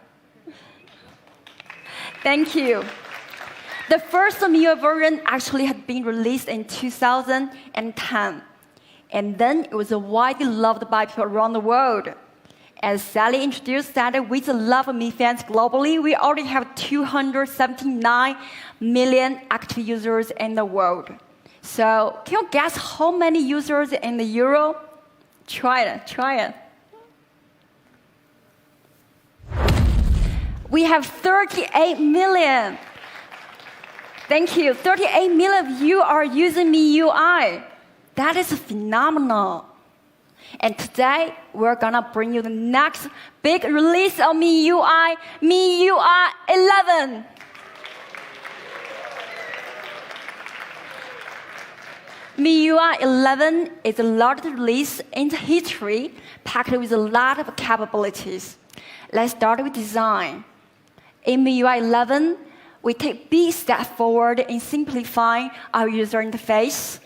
Thank you. The first MIUI version actually had been released in 2010, and then it was widely loved by people around the world. As Sally introduced that with the love of Mi fans globally, we already have 279 million active users in the world. So can you guess how many users in the Euro? Try it. We have 38 million. Thank you. 38 million of you are using MIUI. That is phenomenal. And today, we're gonna bring you the next big release of MIUI, MIUI 11. MIUI 11 is the largest release in history, packed with a lot of capabilities. Let's start with design. In MIUI 11, we take big step forward in simplifying our user interface.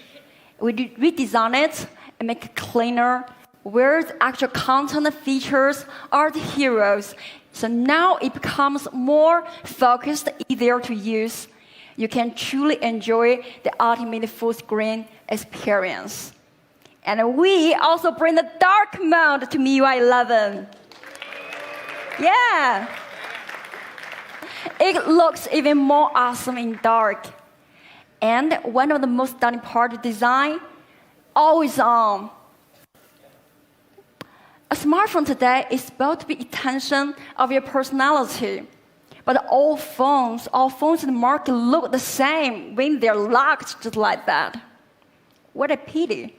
We redesign it and make it cleaner, where the actual content and features are the heroes. So now it becomes more focused, easier to use. You can truly enjoy the ultimate full screen experience. And we also bring the dark mode to MIUI 11. Yeah. It looks even more awesome in dark. And one of the most stunning parts of design, always on. A smartphone today is supposed to be an extension of your personality. But all phones in the market look the same when they're locked just like that. What a pity.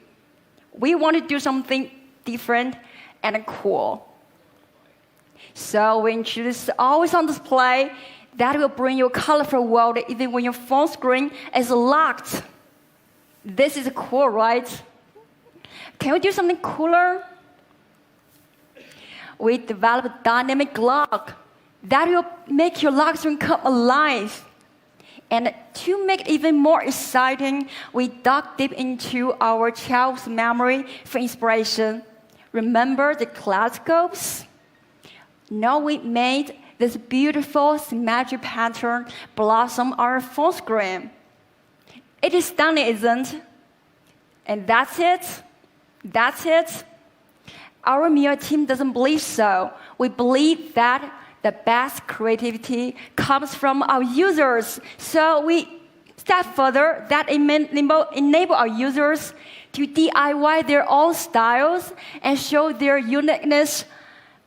We want to do something different and cool. So we introduce always on display that will bring you a colorful world even when your phone screen is locked. This is cool, right? Can we do something cooler? We developed a dynamic lock that will make your lock screen come alive. And to make it even more exciting, we dug deep into our child's memory for inspiration. Remember the kaleidoscopes? Now we made this beautiful symmetric pattern blossom on our phone screen. It is stunning, isn't it? And that's it. That's it. Our MIUI team doesn't believe so. We believe that the best creativity comes from our users. So we step further that enable our users to DIY their own styles and show their uniqueness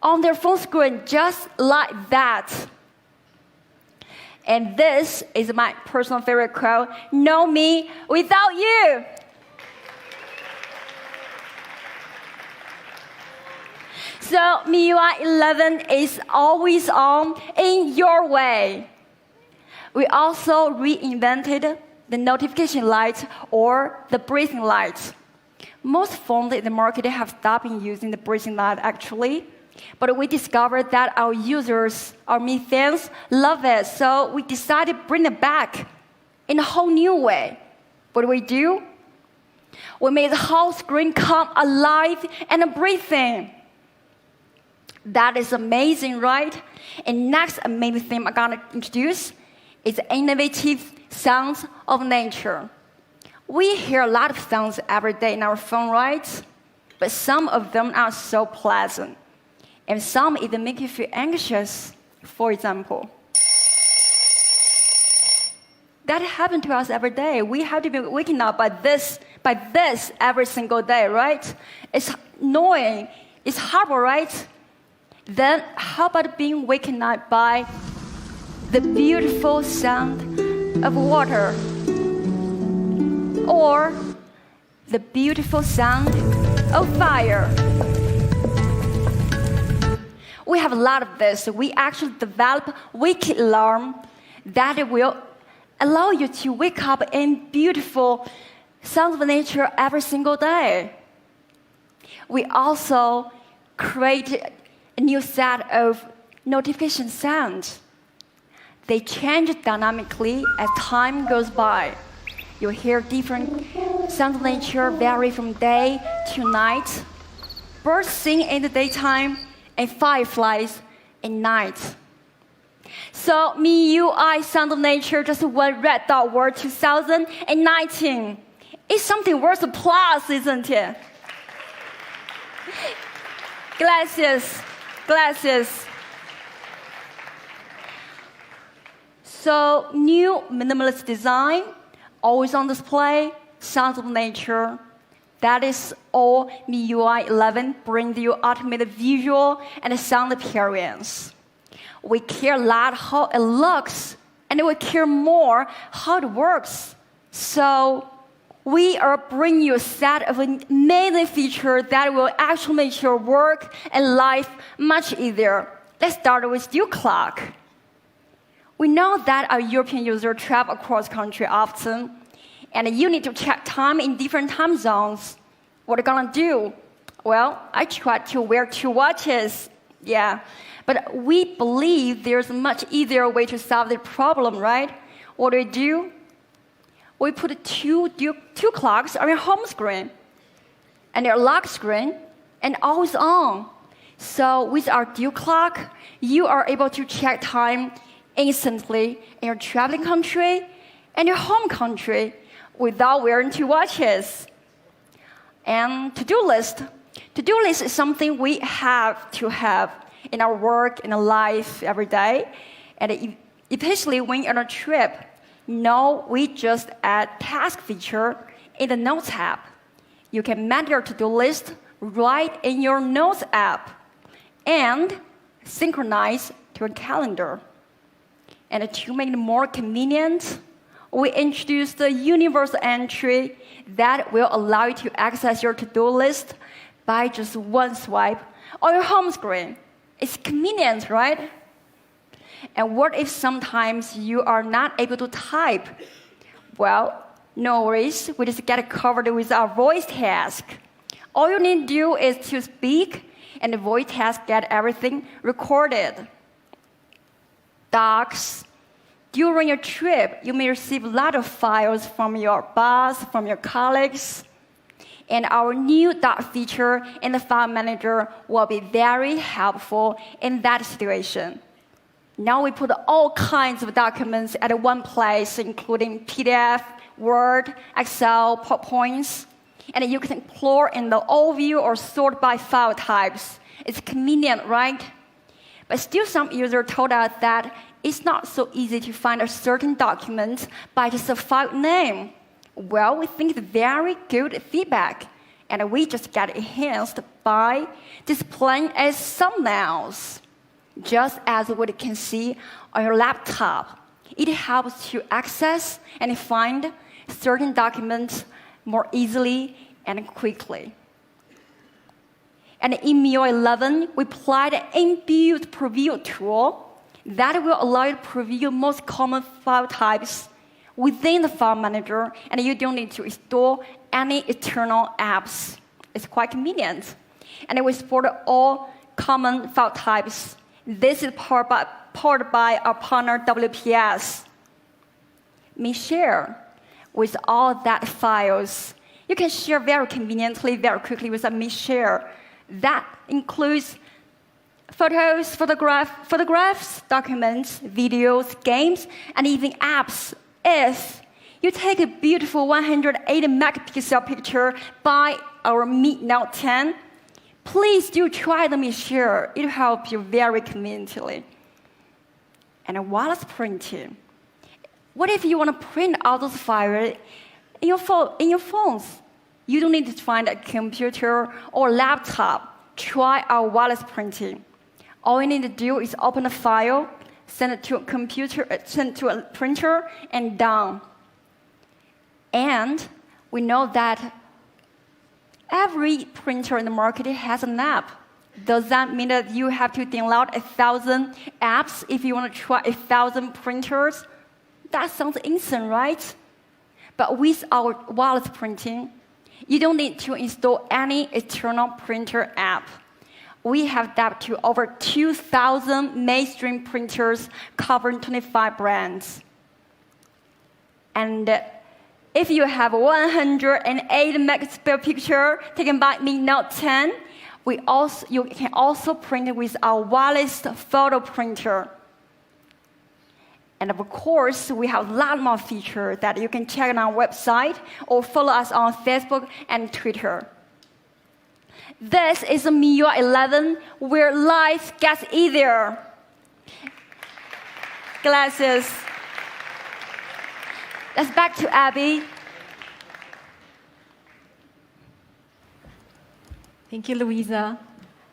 on their phone screen just like that. And this is my personal favorite quote, "No me without you." So MIUI 11 is always on in your way. We also reinvented the notification light or the breathing light. Most phones in the market have stopped using the breathing light actually. But we discovered that our users, our Mi fans, love it. So we decided to bring it back in a whole new way. What do? We made the whole screen come alive and breathing. That is amazing, right? And next amazing thing I'm going to introduce is innovative sounds of nature. We hear a lot of sounds every day in our phone, right? But some of them are so pleasant. And some even make you feel anxious, for example. That happens to us every day. We have to be waking up by this every single day, right? It's annoying. It's horrible, right? Then how about being waken up by the beautiful sound of water? Or the beautiful sound of fire? We have a lot of this. We actually develop wake alarm that will allow you to wake up in beautiful sounds of nature every single day. We also create a new set of notification sounds. They change dynamically as time goes by. You'll hear different sounds of nature vary from day to night. Birds sing in the daytime and fireflies at night. So MIUI Sound of Nature just won Red Dot Award 2019. It's something worth applause, isn't it? Glasses. So new minimalist design, always on display, sounds of nature. That is all MIUI 11 brings you ultimate visual and sound experience. We care a lot how it looks, and we care more how it works. So we are bringing you a set of amazing features that will actually make your work and life much easier. Let's start with Dew Clock. We know that our European users travel across country often, and you need to check time in different time zones. What are you gonna do? Well, I tried to wear 2 watches. Yeah, but we believe there's a much easier way to solve the problem, right? What do? We put two clocks on your home screen and your lock screen and always on. So with our dual clock, you are able to check time instantly in your traveling country and your home country without wearing two watches. And to-do list. To-do list is something we have to have in our work, in our life every day. And especially when you're on a trip, now we just add task feature in the Notes app. You can manage your to-do list right in your Notes app and synchronize to a calendar. And to make it more convenient, we introduced the universal entry that will allow you to access your to-do list by just one swipe on your home screen. It's convenient, right? And what if sometimes you are not able to type? Well, no worries. We just get it covered with our voice task. All you need to do is to speak, and the voice task get everything recorded. Docs. During your trip, you may receive a lot of files from your boss, from your colleagues. And our new doc feature in the file manager will be very helpful in that situation. Now we put all kinds of documents at one place, including PDF, Word, Excel, PowerPoints. And you can explore in the overview or sort by file types. It's convenient, right? But still some users told us that it's not so easy to find a certain document by just a file name. Well, we think it's very good feedback, and we just get enhanced by displaying as thumbnails. Just as what you can see on your laptop, it helps to access and find certain documents more easily and quickly. And in MIUI 11, we applied an inbuilt preview tool that will allow you to preview most common file types within the file manager, and you don't need to install any external apps. It's quite convenient. And we support all common file types. This is powered by our partner WPS. Mi Share. With all that files, you can share very conveniently, very quickly with a Mi Share. That includes photos, photographs, documents, videos, games, and even apps. If you take a beautiful 180-megapixel picture by our Mi Note 10, please do try the Mi Share. It'll help you very conveniently. And wireless printing. What if you want to print all those files in your phones? You don't need to find a computer or laptop. Try our wireless printing. All you need to do is open a file, send it to a computer, send it to a printer, and done. And we know that every printer in the market has an app. Does that mean that you have to download 1,000 apps if you want to try 1,000 printers? That sounds insane, right? But with our wireless printing, you don't need to install any external printer app. We have adapted to over 2,000 mainstream printers covering 25 brands. And if you have a 108 megapixel picture taken by Mi Note 10, you can also print it with our wireless photo printer. And of course, we have a lot more features that you can check on our website or follow us on Facebook and Twitter. This is a MIUI 11 where life gets easier. Glasses. Let's back to Abby. Thank you, Louisa.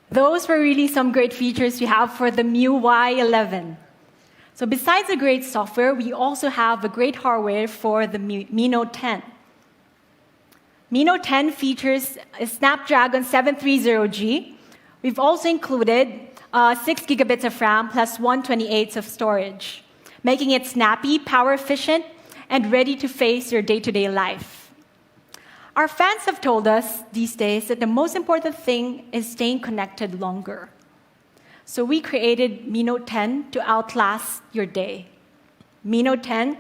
Those were really some great features we have for the MIUI 11. So besides the great software, we also have a great hardware for the Mi Note 10. Mi Note 10 features a Snapdragon 730G. We've also included 6 gigabits of RAM plus 128 of storage, making it snappy, power efficient, and ready to face your day-to-day life. Our fans have told us these days that the most important thing is staying connected longer. So we created Mi Note 10 to outlast your day. Mi Note 10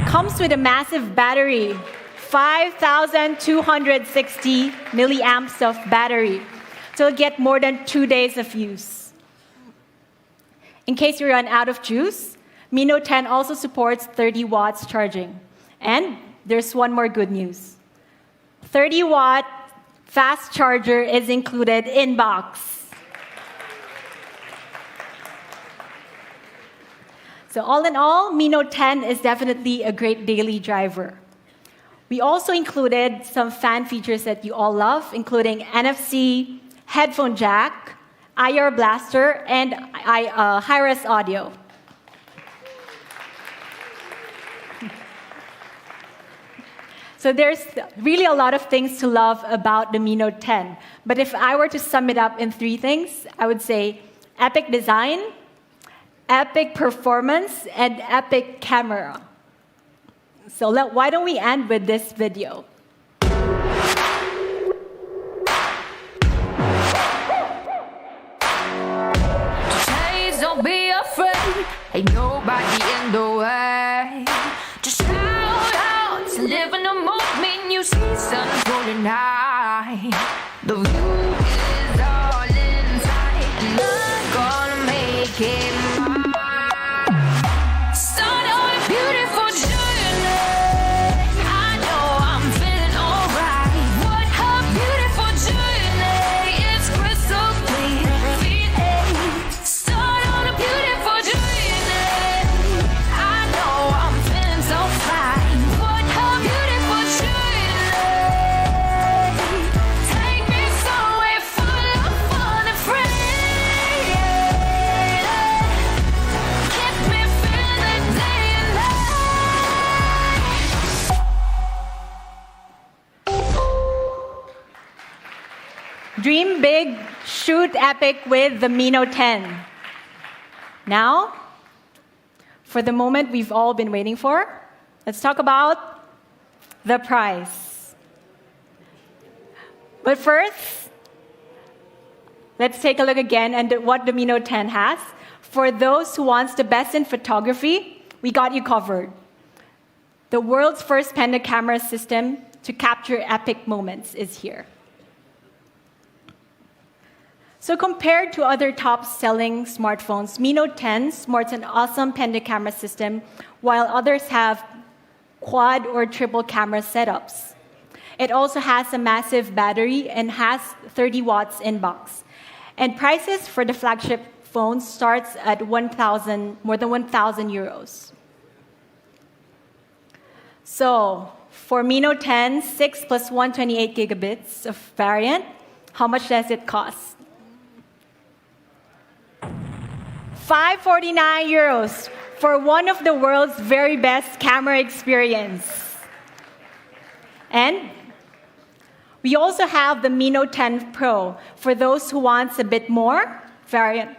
comes with a massive battery, 5,260 milliamps of battery. So you'll get more than 2 days of use. In case you run out of juice, Mi Note 10 also supports 30 watts charging. And there's one more good news. 30-watt fast charger is included in box. So all in all, Mi Note 10 is definitely a great daily driver. We also included some fan features that you all love, including NFC, headphone jack, IR blaster, and high-res audio. So there's really a lot of things to love about the Mi Note 10. But if I were to sum it up in 3 things, I would say epic design, epic performance, and epic camera. So why don't we end with this video? Please don't be afraid, ain't nobody in the way. Just shout out to live in the moment, you see sun golden high. The view is all inside, and I'm gonna make it mine. Start on a beautiful journey. I know I'm feeling alright. What a beautiful journey, it's crystal clear. Start on a beautiful journey. I know I'm feeling so fine. What a beautiful journey. Take me somewhere full of fun and freedom. Keep me feeling day and night. Dream big, shoot epic with the Mi Note 10. Now, for the moment we've all been waiting for, let's talk about the price. But first, let's take a look again at what the Mi Note 10 has. For those who wants the best in photography, we got you covered. The world's first Penta camera system to capture epic moments is here. So compared to other top-selling smartphones, Mi Note 10 sports an awesome Penta camera system, while others have quad or triple camera setups. It also has a massive battery and has 30 watts in box. And prices for the flagship phone starts at more than 1,000 euros. So for Mi Note 10, 6 plus 128 gigabits of variant, how much does it cost? 549 euros for one of the world's very best camera experience. And we also have the Mi Note 10 Pro for those who want a bit more variant.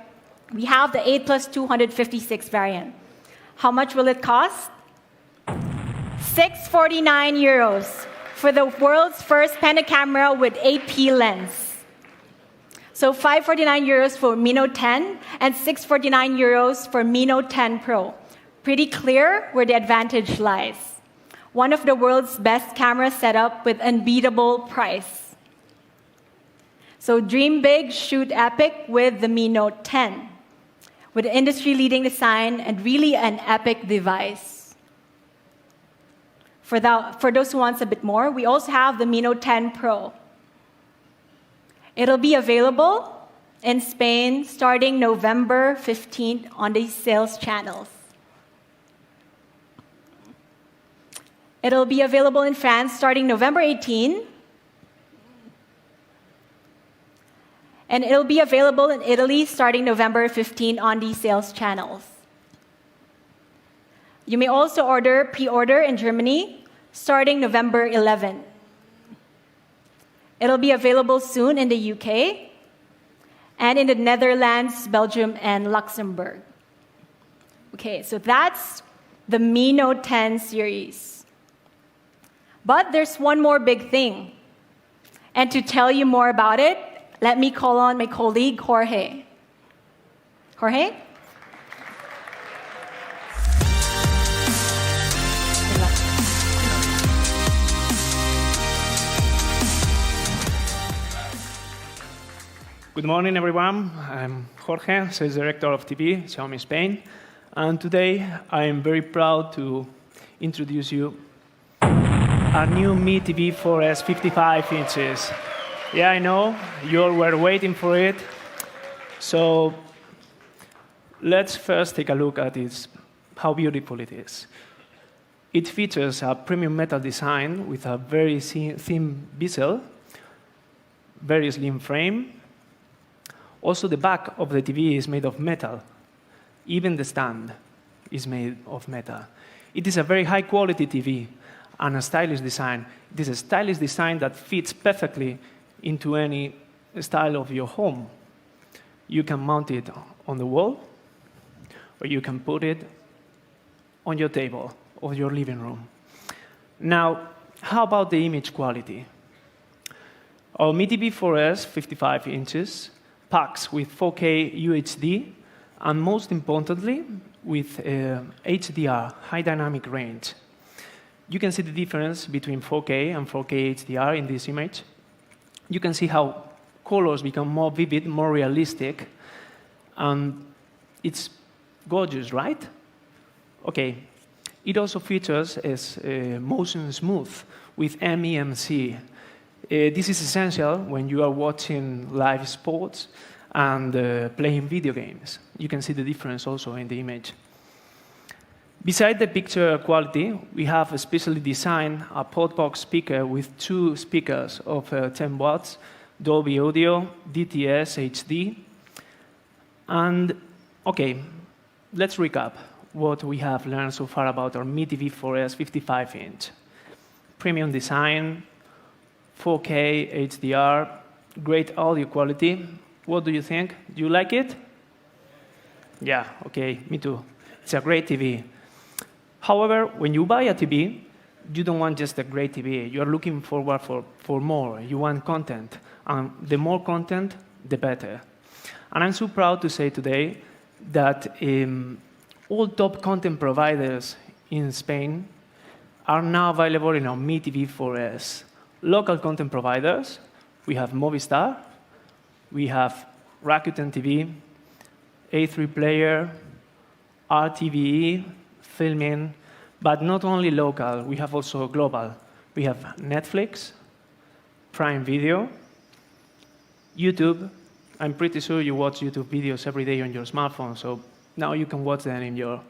We have the 8 plus 256 variant. How much will it cost? 649 euros for the world's first Penta camera with 8P lens. So 549 euros for Mi Note 10 and 649 euros for Mi Note 10 Pro. Pretty clear where the advantage lies. One of the world's best camera setup with unbeatable price. So dream big, shoot epic with the Mi Note 10. With industry-leading design and really an epic device. For those who want a bit more, we also have the Mi Note 10 Pro. It'll be available in Spain starting November 15th on the sales channels. It'll be available in France starting November 18th. And it'll be available in Italy starting November 15th on the sales channels. You may also pre-order in Germany starting November 11th. It'll be available soon in the UK and in the Netherlands, Belgium, and Luxembourg. Okay, so that's the Mi Note 10 series. But there's one more big thing. And to tell you more about it, let me call on my colleague, Jorge. Jorge? Good morning, everyone. I'm Jorge, Sales Director of TV, Xiaomi Spain. And today, I am very proud to introduce you our new Mi TV 4S 55 inches. Yeah, I know, you all were waiting for it. So let's first take a look at how beautiful it is. It features a premium metal design with a very thin bezel, very slim frame. Also, the back of the TV is made of metal. Even the stand is made of metal. It is a very high-quality TV and a stylish design. It is a stylish design that fits perfectly into any style of your home. You can mount it on the wall, or you can put it on your table or your living room. Now, how about the image quality? Our Mi TV 4S 55 inches packs with 4K UHD, and most importantly, with HDR, high dynamic range. You can see the difference between 4K and 4K HDR in this image. You can see how colors become more vivid, more realistic, and it's gorgeous, right? Okay. It also features as motion smooth with MEMC. This is essential when you are watching live sports and playing video games. You can see the difference also in the image. Beside the picture quality, we have specially designed a podbox speaker with 2 speakers of 10 watts, Dolby Audio, DTS HD. And, okay, let's recap what we have learned so far about our Mi TV 4S 55-inch. Premium design, 4K HDR, great audio quality. What do you think? Do you like it? Yeah, okay, me too. It's a great TV. However, when you buy a TV, you don't want just a great TV. You're looking forward for more. You want content. And the more content, the better. And I'm so proud to say today that all top content providers in Spain are now available in our Mi TV 4S. Local content providers, we have Movistar, we have Rakuten TV, A3 Player, RTVE, Filmin, but not only local, we have also global. We have Netflix, Prime Video, YouTube. I'm pretty sure you watch YouTube videos every day on your smartphone, so now you can watch them in your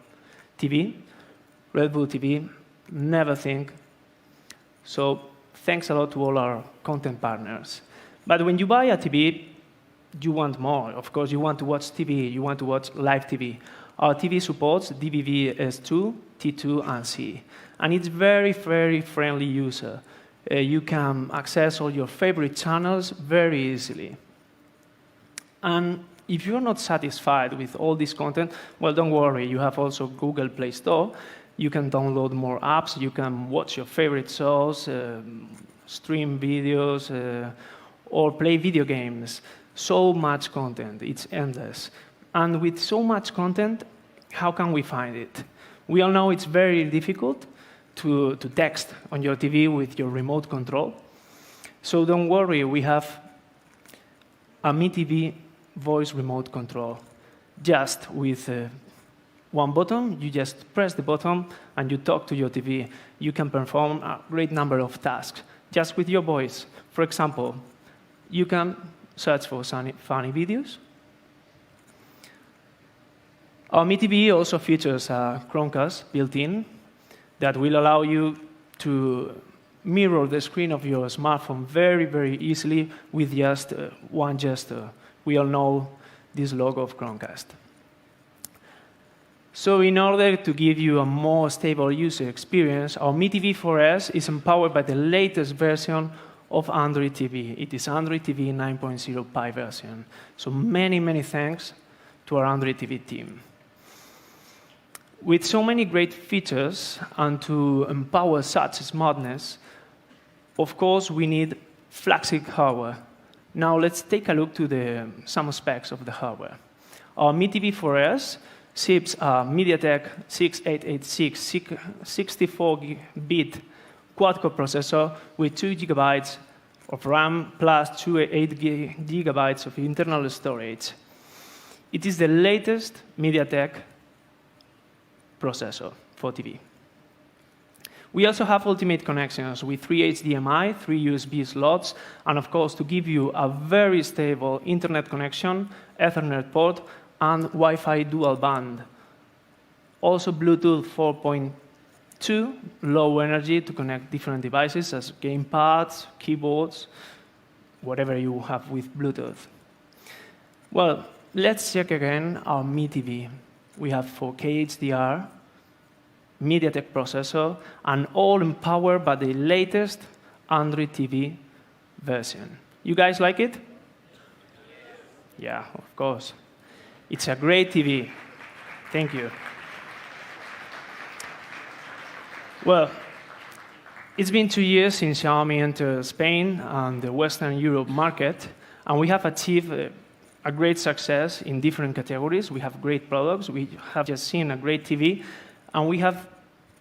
TV. Red Bull TV, never think. So thanks a lot to all our content partners. But when you buy a TV, you want more. Of course, you want to watch TV. You want to watch live TV. Our TV supports DVB-S2, T2, and C. And it's very, very friendly user. You can access all your favorite channels very easily. And if you're not satisfied with all this content, well, don't worry. You have also Google Play Store. You can download more apps. You can watch your favorite shows, stream videos, or play video games. So much content. It's endless. And with so much content, how can we find it? We all know it's very difficult to text on your TV with your remote control. So don't worry. We have a Mi TV voice remote control. Just with one button, you just press the button and you talk to your TV. You can perform a great number of tasks just with your voice. For example, you can search for funny videos. Our Mi TV also features a Chromecast built-in that will allow you to mirror the screen of your smartphone very, very easily with just one gesture. We all know this logo of Chromecast. So in order to give you a more stable user experience, our Mi TV 4S is empowered by the latest version of Android TV. It is Android TV 9.0 Pie version. So many, many thanks to our Android TV team. With so many great features and to empower such smartness, of course, we need flagship hardware. Now let's take a look to some specs of the hardware. Our Mi TV 4S ships a MediaTek 6886 64-bit quad-core processor with 2 GB of RAM plus 8 GB of internal storage. It is the latest MediaTek processor for TV. We also have ultimate connections with 3 HDMI, 3 USB slots, and of course, to give you a very stable internet connection, Ethernet port, and Wi-Fi dual band. Also Bluetooth 4.2, low energy to connect different devices as gamepads, keyboards, whatever you have with Bluetooth. Well, let's check again our Mi TV. We have 4K HDR, MediaTek processor, and all empowered by the latest Android TV version. You guys like it? Yeah, of course. It's a great TV. Thank you. Well, it's been 2 years since Xiaomi entered Spain and the Western Europe market, and we have achieved a great success in different categories. We have great products. We have just seen a great TV. And we have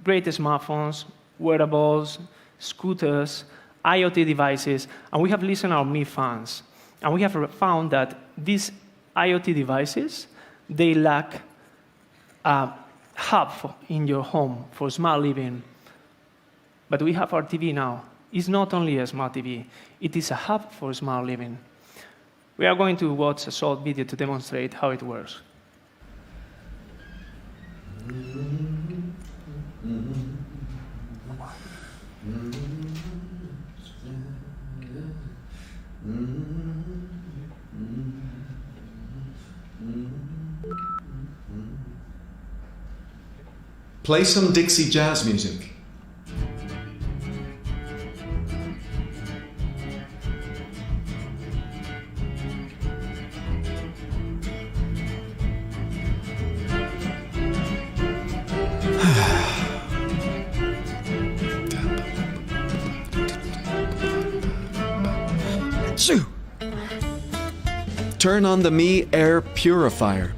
great smartphones, wearables, scooters, IoT devices, and we have listened to our Mi fans. And we have found that these IoT devices, they lack a hub in your home for smart living. But we have our TV now. It's not only a smart TV, it is a hub for smart living. We are going to watch a short video to demonstrate how it works. Play some Dixie jazz music. Turn on the Mi Air Purifier.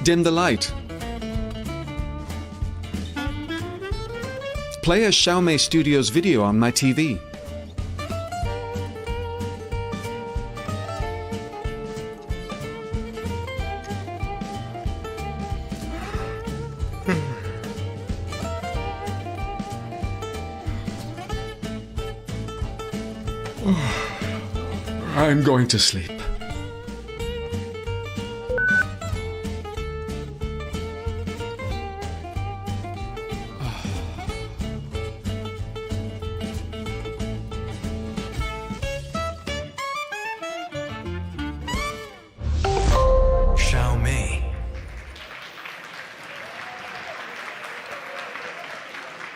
Dim the light. Play a Xiaomi Studios video on my TV. I'm going to sleep. Xiaomi.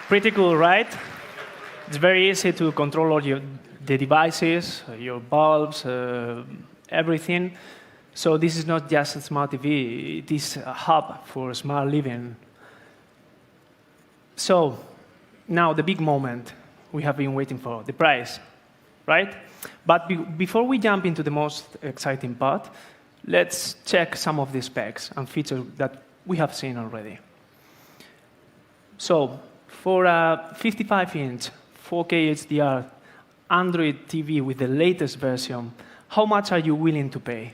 Pretty cool, right? It's very easy to control all the devices, your bulbs, everything. So this is not just a smart TV, it is a hub for smart living. So now the big moment we have been waiting for, the price, right? But before we jump into the most exciting part, let's check some of the specs and features that we have seen already. So for a 55-inch 4K HDR Android TV with the latest version, how much are you willing to pay?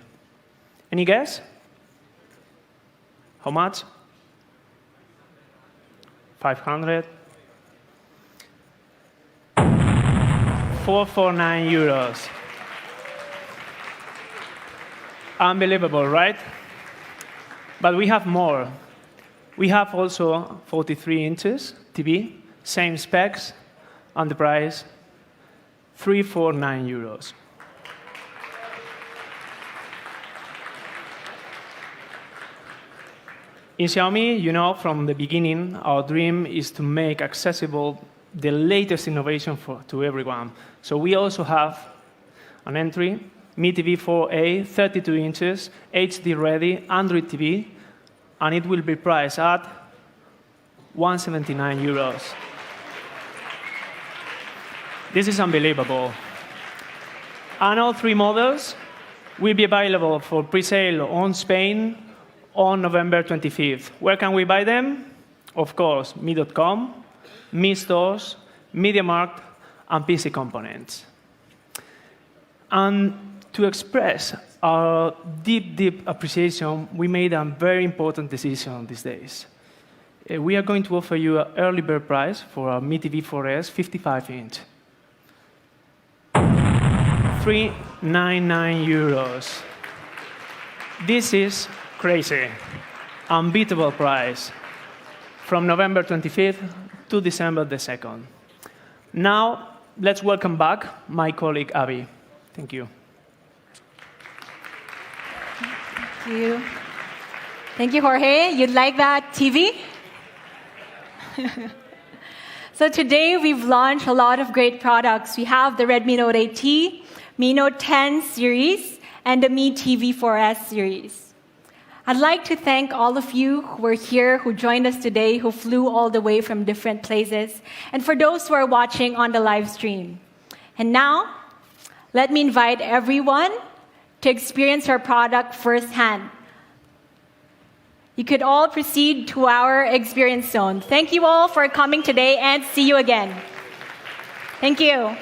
Any guess? How much? 500? 449 euros. Unbelievable, right? But we have more. We have also 43 inches TV, same specs, and the price, 349 euros. In Xiaomi, you know, from the beginning, our dream is to make accessible the latest innovation to everyone. So we also have an entry, Mi TV 4A, 32 inches, HD-ready, Android TV, and it will be priced at 179 euros. This is unbelievable. And all 3 models will be available for pre-sale on Spain on November 25th. Where can we buy them? Of course, Mi.com, Mi Stores, MediaMarkt, and PC Components. And to express our deep, deep appreciation, we made a very important decision these days. We are going to offer you an early bird price for our Mi TV 4S 55-inch. €399. This is crazy, unbeatable price from November 25th to December the 2nd. Now, let's welcome back my colleague, Abby. Thank you. Thank you. Thank you, Jorge. You'd like that TV? So today we've launched a lot of great products. We have the Redmi Note 8T, Mi Note 10 series, and the Mi TV 4S series. I'd like to thank all of you who are here, who joined us today, who flew all the way from different places, and for those who are watching on the live stream. And now, let me invite everyone to experience our product firsthand. You could all proceed to our experience zone. Thank you all for coming today, and see you again. Thank you.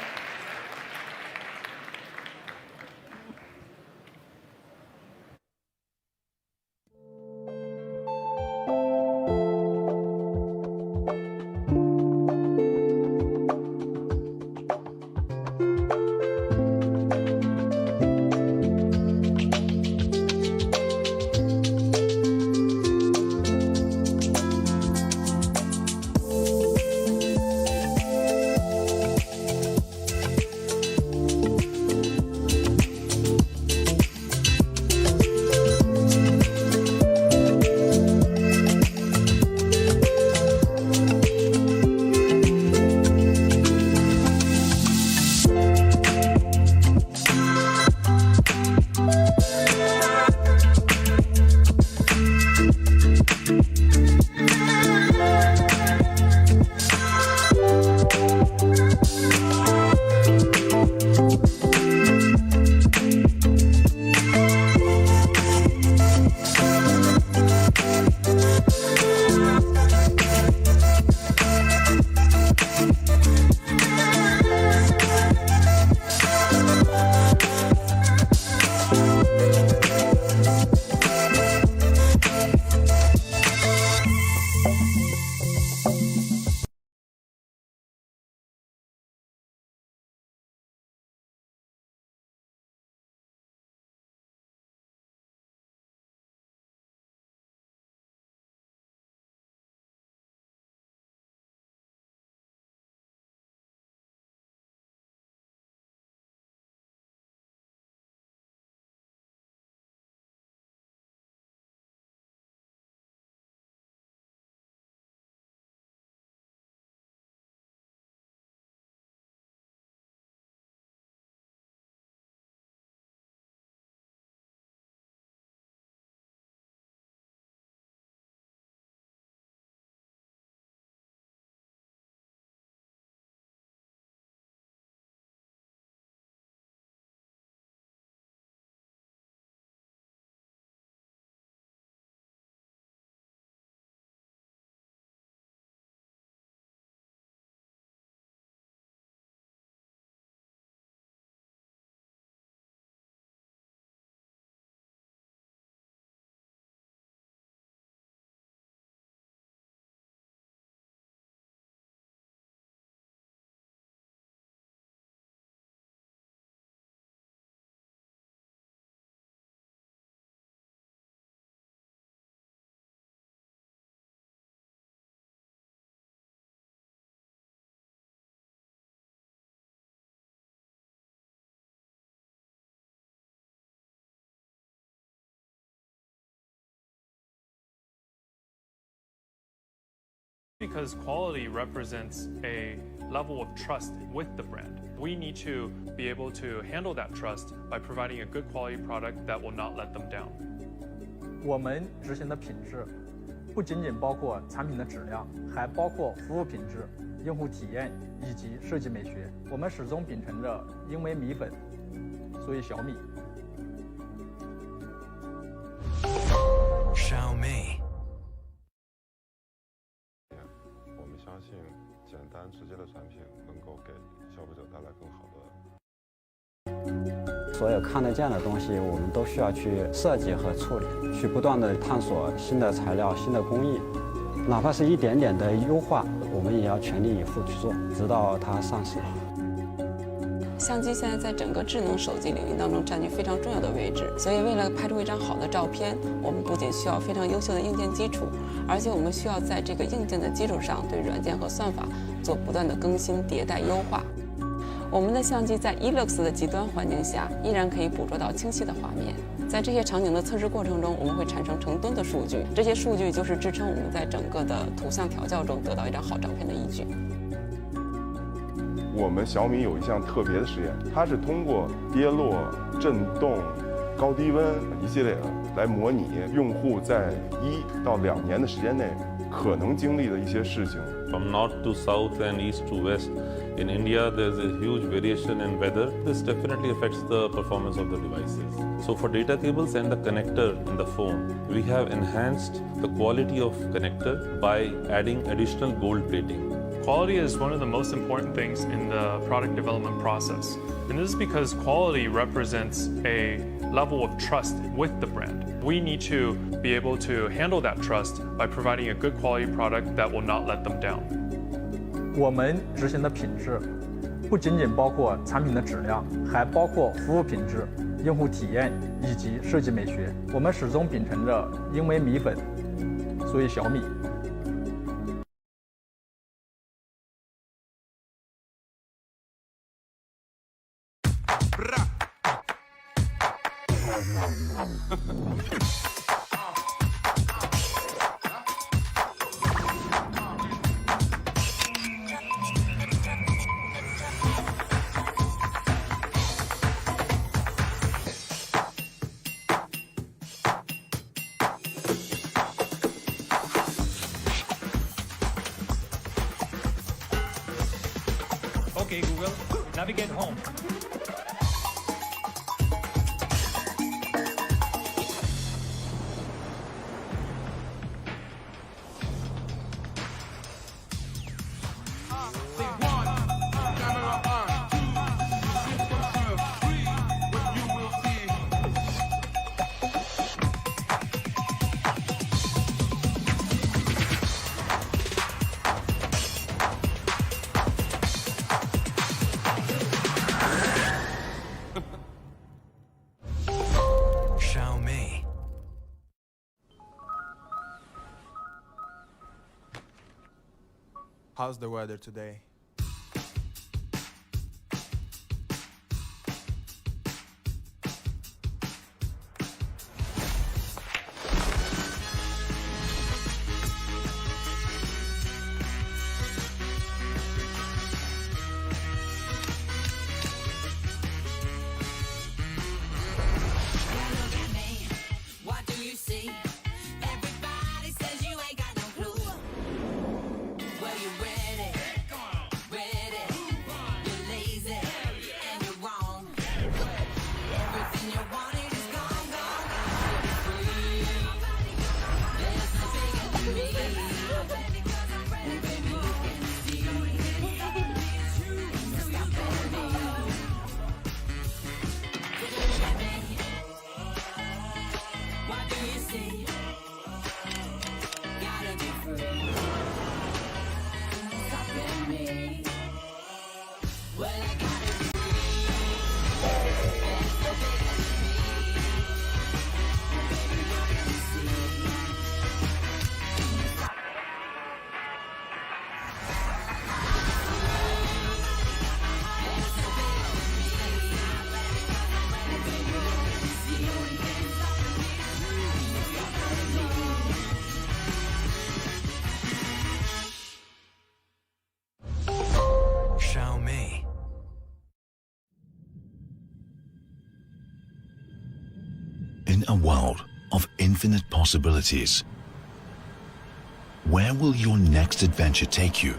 Because quality represents a level of trust with the brand. We need to be able to handle that trust by providing a good quality product that will not let them down. 我们执行的品质不仅仅包括产品的质量，还包括服务品质、用户体验以及设计美学。我们始终秉承着因为米粉，所以小米。Xiaomi. 我们相信，简单直接的产品能够给消费者带来更好的。所有看得见的东西，我们都需要去设计和处理，去不断的探索新的材料、新的工艺，哪怕是一点点的优化，我们也要全力以赴去做，直到它上市。相机现在在整个智能手机领域当中占据非常重要的位置，所以为了拍出一张好的照片，我们不仅需要非常优秀的硬件基础，而且我们需要在这个硬件的基础上对软件和算法做不断的更新、迭代、优化。我们的相机在 eLux 的极端环境下依然可以捕捉到清晰的画面。在这些场景的测试过程中，我们会产生成吨的数据，这些数据就是支撑我们在整个的图像调教中得到一张好照片的依据。我们小米有一项特别的实验，它是通过跌落、震动、高低温一系列的来模拟用户在1到2年的时间内可能经历的一些事情。From north to south and east to west, in India there's a huge variation in weather. This definitely affects the performance of the devices. So for data cables and the connector in the phone, we have enhanced the quality of connector by adding additional gold plating. Quality is one of the most important things in the product development process. And this is because quality represents a level of trust with the brand. We need to be able to handle that trust by providing a good quality product that will not let them down. 我们执行的品质，不仅仅包括产品的质量，还包括服务品质、用户体验以及设计美学。我们始终秉承着因为米粉，所以小米。Okay, Google, navigate home. Xiaomi. How's the weather today? What do you see? Everybody says you ain't got no clue. Well, you ready? Ready? You're lazy and you're wrong. Everything you wanted is gone, gone, gone. You're free. There's no bigger than me. And baby, you can see. Stop at me. What do you see? Gotta be free. Stop at me. Well, I gotta be free. There's no bigger than me. Baby, you can see. There's no bigger than me. Baby, you can see. Xiaomi. In a world of infinite possibilities, where will your next adventure take you?